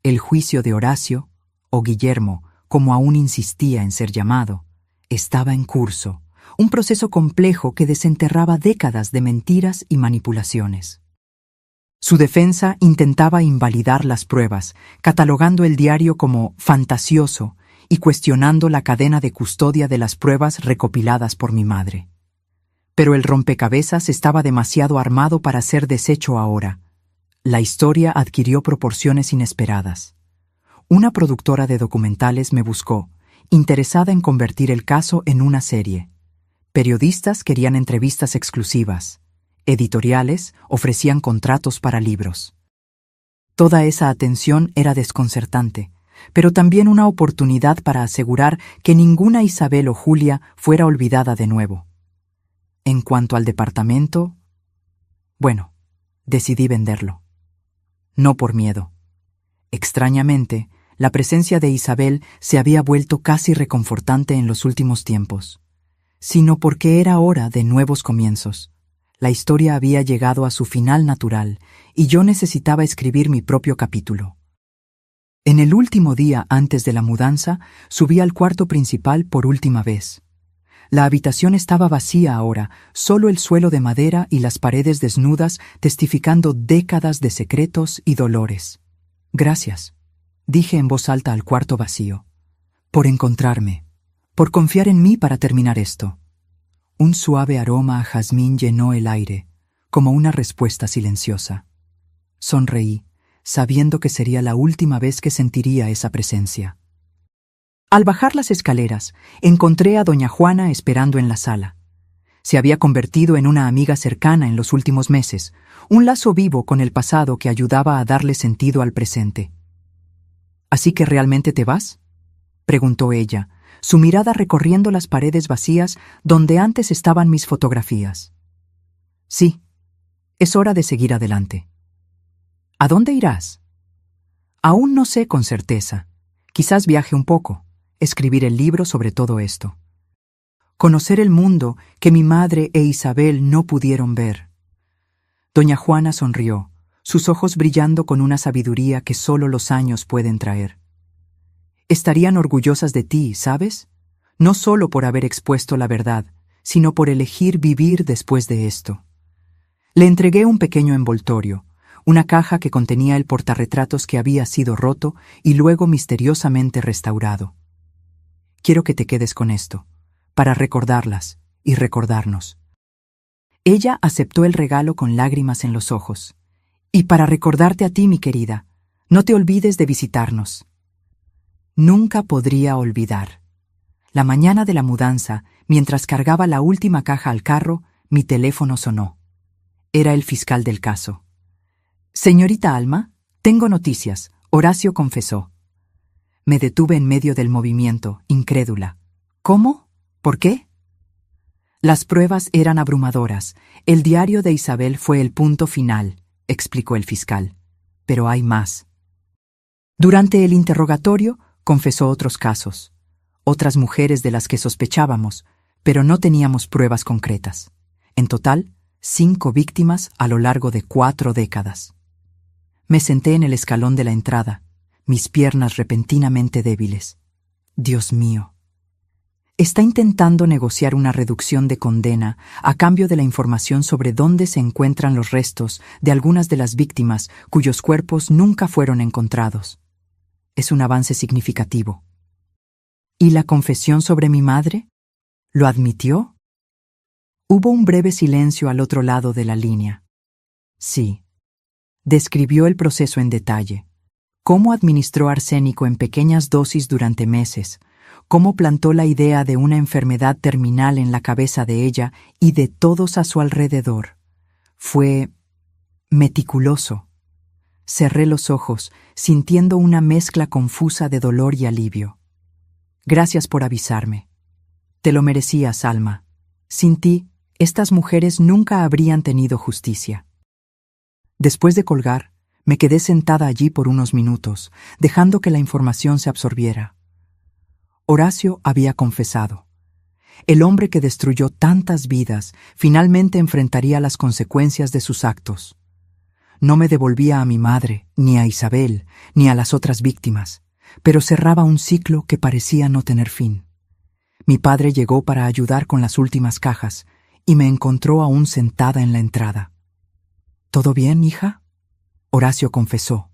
El juicio de Horacio, o Guillermo, como aún insistía en ser llamado, estaba en curso, un proceso complejo que desenterraba décadas de mentiras y manipulaciones. Su defensa intentaba invalidar las pruebas, catalogando el diario como fantasioso y cuestionando la cadena de custodia de las pruebas recopiladas por mi madre. Pero el rompecabezas estaba demasiado armado para ser deshecho ahora. La historia adquirió proporciones inesperadas. Una productora de documentales me buscó, interesada en convertir el caso en una serie. Periodistas querían entrevistas exclusivas. Editoriales ofrecían contratos para libros. Toda esa atención era desconcertante, pero también una oportunidad para asegurar que ninguna Isabel o Julia fuera olvidada de nuevo. En cuanto al departamento, bueno, decidí venderlo. No por miedo. Extrañamente, la presencia de Isabel se había vuelto casi reconfortante en los últimos tiempos, sino porque era hora de nuevos comienzos. La historia había llegado a su final natural y yo necesitaba escribir mi propio capítulo. En el último día antes de la mudanza, subí al cuarto principal por última vez. La habitación estaba vacía ahora, solo el suelo de madera y las paredes desnudas testificando décadas de secretos y dolores. Gracias, dije en voz alta al cuarto vacío, por encontrarme, por confiar en mí para terminar esto. Un suave aroma a jazmín llenó el aire, como una respuesta silenciosa. Sonreí, sabiendo que sería la última vez que sentiría esa presencia. Al bajar las escaleras, encontré a doña Juana esperando en la sala. Se había convertido en una amiga cercana en los últimos meses, un lazo vivo con el pasado que ayudaba a darle sentido al presente. ¿Así que realmente te vas?, preguntó ella, su mirada recorriendo las paredes vacías donde antes estaban mis fotografías. Sí, es hora de seguir adelante. ¿A dónde irás? Aún no sé con certeza. Quizás viaje un poco, escribir el libro sobre todo esto. Conocer el mundo que mi madre e Isabel no pudieron ver. Doña Juana sonrió, sus ojos brillando con una sabiduría que solo los años pueden traer. Estarían orgullosas de ti, ¿sabes? No solo por haber expuesto la verdad, sino por elegir vivir después de esto. Le entregué un pequeño envoltorio, una caja que contenía el portarretratos que había sido roto y luego misteriosamente restaurado. Quiero que te quedes con esto, para recordarlas y recordarnos. Ella aceptó el regalo con lágrimas en los ojos. Y para recordarte a ti, mi querida, no te olvides de visitarnos. Nunca podría olvidar. La mañana de la mudanza, mientras cargaba la última caja al carro, mi teléfono sonó. Era el fiscal del caso. Señorita Alma, tengo noticias, Horacio confesó. Me detuve en medio del movimiento, incrédula. ¿Cómo? ¿Por qué? Las pruebas eran abrumadoras. El diario de Isabel fue el punto final, explicó el fiscal. Pero hay más. Durante el interrogatorio, confesó otros casos, otras mujeres de las que sospechábamos, pero no teníamos pruebas concretas. En total, 5 víctimas a lo largo de 4 décadas. Me senté en el escalón de la entrada, mis piernas repentinamente débiles. Dios mío. Está intentando negociar una reducción de condena a cambio de la información sobre dónde se encuentran los restos de algunas de las víctimas cuyos cuerpos nunca fueron encontrados. Es un avance significativo. ¿Y la confesión sobre mi madre? ¿Lo admitió? Hubo un breve silencio al otro lado de la línea. Sí. Describió el proceso en detalle. Cómo administró arsénico en pequeñas dosis durante meses, cómo plantó la idea de una enfermedad terminal en la cabeza de ella y de todos a su alrededor. Fue meticuloso. Cerré los ojos, sintiendo una mezcla confusa de dolor y alivio. Gracias por avisarme. Te lo merecías, Alma. Sin ti, estas mujeres nunca habrían tenido justicia. Después de colgar, me quedé sentada allí por unos minutos, dejando que la información se absorbiera. Horacio había confesado. El hombre que destruyó tantas vidas finalmente enfrentaría las consecuencias de sus actos. No me devolvía a mi madre, ni a Isabel, ni a las otras víctimas, pero cerraba un ciclo que parecía no tener fin. Mi padre llegó para ayudar con las últimas cajas y me encontró aún sentada en la entrada. ¿Todo bien, hija? Horacio confesó.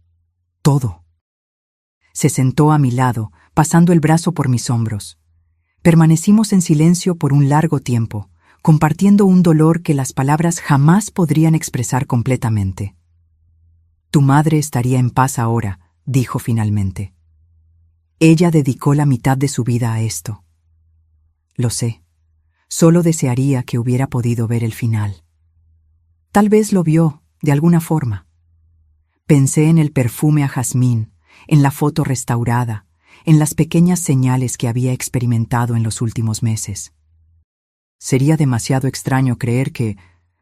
Todo. Se sentó a mi lado, pasando el brazo por mis hombros. Permanecimos en silencio por un largo tiempo, compartiendo un dolor que las palabras jamás podrían expresar completamente. Tu madre estaría en paz ahora, dijo finalmente. Ella dedicó la mitad de su vida a esto. Lo sé. Solo desearía que hubiera podido ver el final. Tal vez lo vio, de alguna forma. Pensé en el perfume a jazmín, en la foto restaurada, en las pequeñas señales que había experimentado en los últimos meses. Sería demasiado extraño creer que,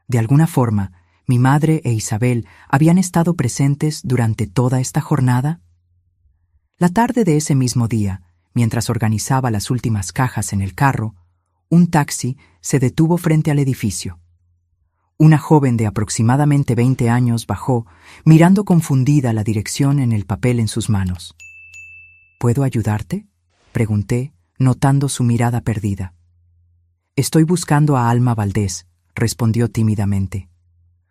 de alguna forma, mi madre e Isabel habían estado presentes durante toda esta jornada. La tarde de ese mismo día, mientras organizaba las últimas cajas en el carro, un taxi se detuvo frente al edificio. Una joven de aproximadamente 20 años bajó, mirando confundida la dirección en el papel en sus manos. ¿Puedo ayudarte?, pregunté, notando su mirada perdida. Estoy buscando a Alma Valdés, respondió tímidamente.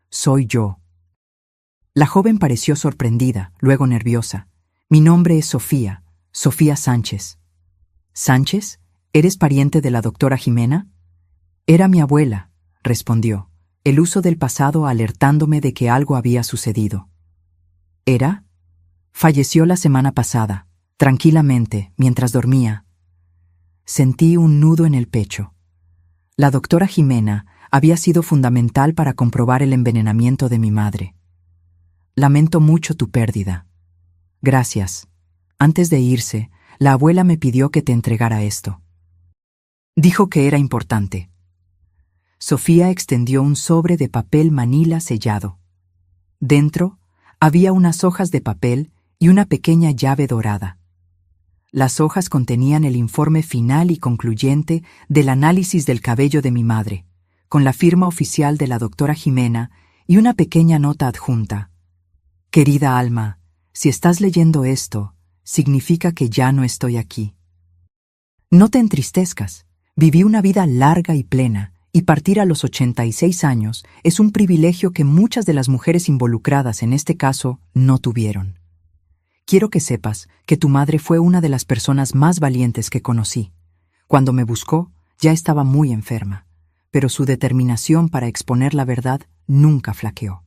Soy yo. La joven pareció sorprendida, luego nerviosa. Mi nombre es Sofía, Sofía Sánchez. ¿Sánchez? ¿Eres pariente de la doctora Jimena? Era mi abuela, respondió, el uso del pasado alertándome de que algo había sucedido. ¿Era? Falleció la semana pasada, tranquilamente, mientras dormía. Sentí un nudo en el pecho. La doctora Jimena había sido fundamental para comprobar el envenenamiento de mi madre. Lamento mucho tu pérdida. Gracias. Antes de irse, la abuela me pidió que te entregara esto. Dijo que era importante. Sofía extendió un sobre de papel manila sellado. Dentro había unas hojas de papel y una pequeña llave dorada. Las hojas contenían el informe final y concluyente del análisis del cabello de mi madre, con la firma oficial de la doctora Jimena y una pequeña nota adjunta. Querida Alma, si estás leyendo esto, significa que ya no estoy aquí. No te entristezcas. Viví una vida larga y plena, y partir a los 86 años es un privilegio que muchas de las mujeres involucradas en este caso no tuvieron. Quiero que sepas que tu madre fue una de las personas más valientes que conocí. Cuando me buscó, ya estaba muy enferma, pero su determinación para exponer la verdad nunca flaqueó.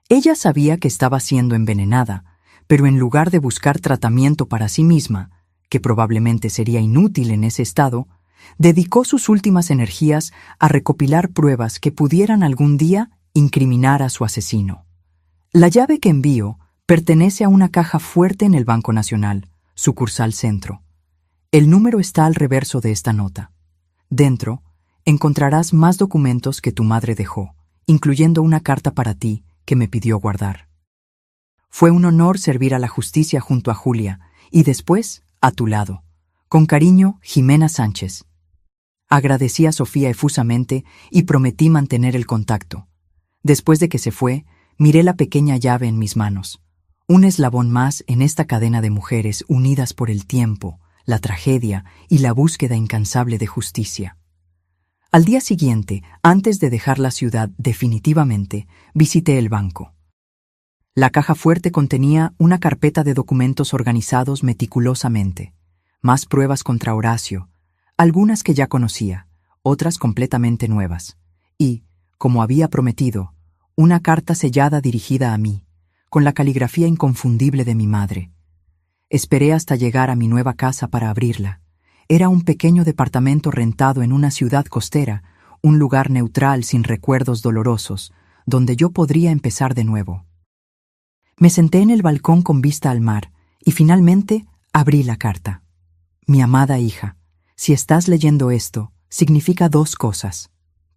Ella sabía que estaba siendo envenenada, pero en lugar de buscar tratamiento para sí misma, que probablemente sería inútil en ese estado, dedicó sus últimas energías a recopilar pruebas que pudieran algún día incriminar a su asesino. La llave que envío pertenece a una caja fuerte en el Banco Nacional, sucursal Centro. El número está al reverso de esta nota. Dentro encontrarás más documentos que tu madre dejó, incluyendo una carta para ti que me pidió guardar. Fue un honor servir a la justicia junto a Julia y después a tu lado. Con cariño, Jimena Sánchez. Agradecí a Sofía efusamente y prometí mantener el contacto. Después de que se fue, miré la pequeña llave en mis manos. Un eslabón más en esta cadena de mujeres unidas por el tiempo, la tragedia y la búsqueda incansable de justicia. Al día siguiente, antes de dejar la ciudad definitivamente, visité el banco. La caja fuerte contenía una carpeta de documentos organizados meticulosamente, más pruebas contra Horacio, algunas que ya conocía, otras completamente nuevas, y, como había prometido, una carta sellada dirigida a mí, con la caligrafía inconfundible de mi madre. Esperé hasta llegar a mi nueva casa para abrirla. Era un pequeño departamento rentado en una ciudad costera, un lugar neutral sin recuerdos dolorosos, donde yo podría empezar de nuevo. Me senté en el balcón con vista al mar, y finalmente abrí la carta. Mi amada hija, si estás leyendo esto, significa dos cosas.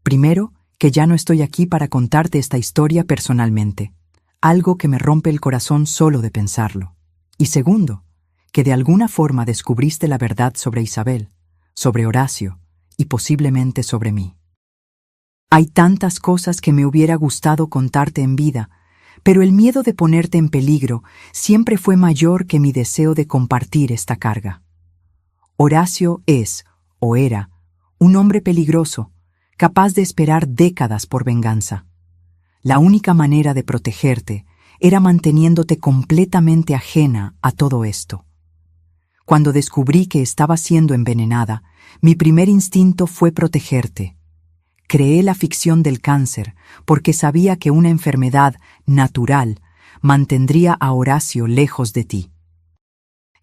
Primero, que ya no estoy aquí para contarte esta historia personalmente, algo que me rompe el corazón solo de pensarlo. Y segundo, que de alguna forma descubriste la verdad sobre Isabel, sobre Horacio y posiblemente sobre mí. Hay tantas cosas que me hubiera gustado contarte en vida, pero el miedo de ponerte en peligro siempre fue mayor que mi deseo de compartir esta carga. Horacio es, o era, un hombre peligroso, capaz de esperar décadas por venganza. La única manera de protegerte era manteniéndote completamente ajena a todo esto. Cuando descubrí que estaba siendo envenenada, mi primer instinto fue protegerte. Creé la ficción del cáncer porque sabía que una enfermedad natural mantendría a Horacio lejos de ti.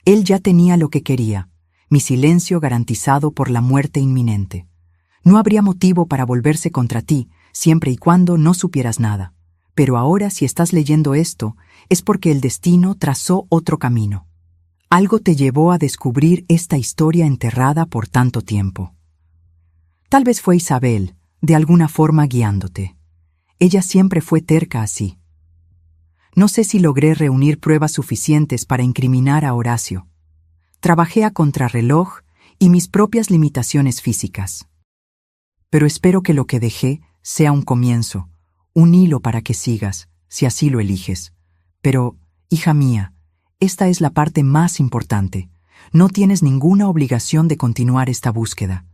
Él ya tenía lo que quería, mi silencio garantizado por la muerte inminente. No habría motivo para volverse contra ti, siempre y cuando no supieras nada. Pero ahora, si estás leyendo esto, es porque el destino trazó otro camino. Algo te llevó a descubrir esta historia enterrada por tanto tiempo. Tal vez fue Isabel, de alguna forma guiándote. Ella siempre fue terca así. No sé si logré reunir pruebas suficientes para incriminar a Horacio. Trabajé a contrarreloj y mis propias limitaciones físicas. Pero espero que lo que dejé sea un comienzo, un hilo para que sigas, si así lo eliges. Pero, hija mía, esta es la parte más importante. No tienes ninguna obligación de continuar esta búsqueda.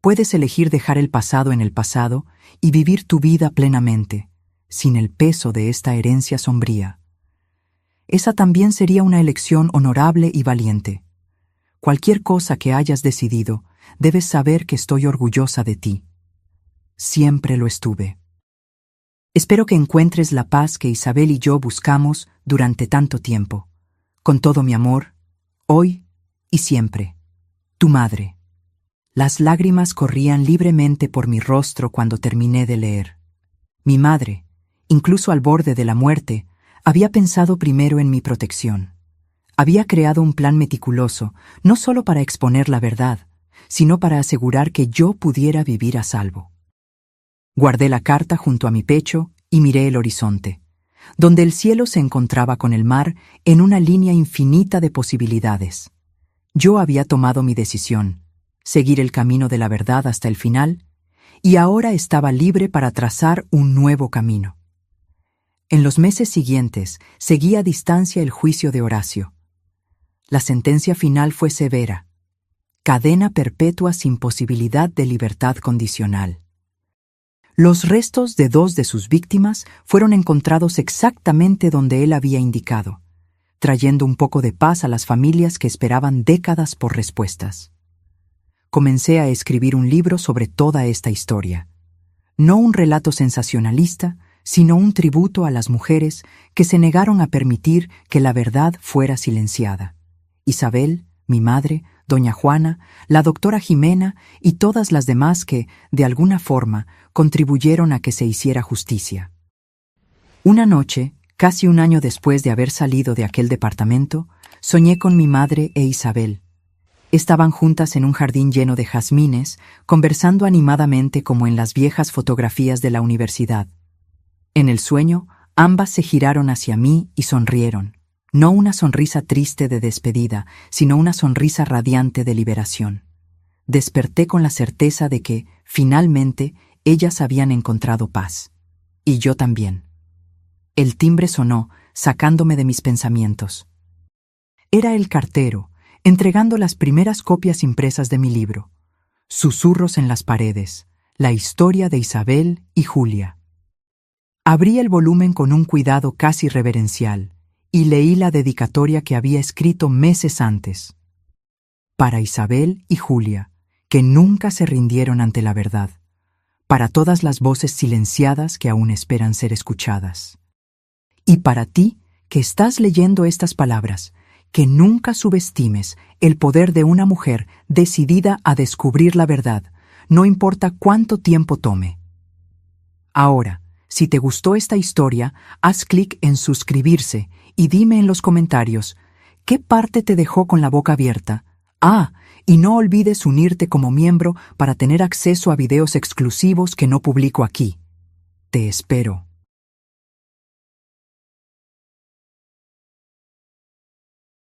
Puedes elegir dejar el pasado en el pasado y vivir tu vida plenamente, sin el peso de esta herencia sombría. Esa también sería una elección honorable y valiente. Cualquier cosa que hayas decidido, debes saber que estoy orgullosa de ti. Siempre lo estuve. Espero que encuentres la paz que Isabel y yo buscamos durante tanto tiempo. Con todo mi amor, hoy y siempre. Tu madre. Las lágrimas corrían libremente por mi rostro cuando terminé de leer. Mi madre, incluso al borde de la muerte, había pensado primero en mi protección. Había creado un plan meticuloso, no solo para exponer la verdad, sino para asegurar que yo pudiera vivir a salvo. Guardé la carta junto a mi pecho y miré el horizonte, donde el cielo se encontraba con el mar en una línea infinita de posibilidades. Yo había tomado mi decisión, seguir el camino de la verdad hasta el final, y ahora estaba libre para trazar un nuevo camino. En los meses siguientes seguí a distancia el juicio de Horacio. La sentencia final fue severa: cadena perpetua sin posibilidad de libertad condicional. Los restos de 2 de sus víctimas fueron encontrados exactamente donde él había indicado, trayendo un poco de paz a las familias que esperaban décadas por respuestas. Comencé a escribir un libro sobre toda esta historia. No un relato sensacionalista, sino un tributo a las mujeres que se negaron a permitir que la verdad fuera silenciada. Isabel, mi madre, doña Juana, la doctora Jimena y todas las demás que, de alguna forma, contribuyeron a que se hiciera justicia. Una noche, casi un año después de haber salido de aquel departamento, soñé con mi madre e Isabel. Estaban juntas en un jardín lleno de jazmines, conversando animadamente como en las viejas fotografías de la universidad. En el sueño, ambas se giraron hacia mí y sonrieron. No una sonrisa triste de despedida, sino una sonrisa radiante de liberación. Desperté con la certeza de que, finalmente, ellas habían encontrado paz. Y yo también. El timbre sonó, sacándome de mis pensamientos. Era el cartero, entregando las primeras copias impresas de mi libro. Susurros en las paredes, la historia de Isabel y Julia. Abrí el volumen con un cuidado casi reverencial y leí la dedicatoria que había escrito meses antes. Para Isabel y Julia, que nunca se rindieron ante la verdad. Para todas las voces silenciadas que aún esperan ser escuchadas. Y para ti, que estás leyendo estas palabras, que nunca subestimes el poder de una mujer decidida a descubrir la verdad, no importa cuánto tiempo tome. Ahora, si te gustó esta historia, haz clic en suscribirse y dime en los comentarios, ¿qué parte te dejó con la boca abierta? Y no olvides unirte como miembro para tener acceso a videos exclusivos que no publico aquí. Te espero.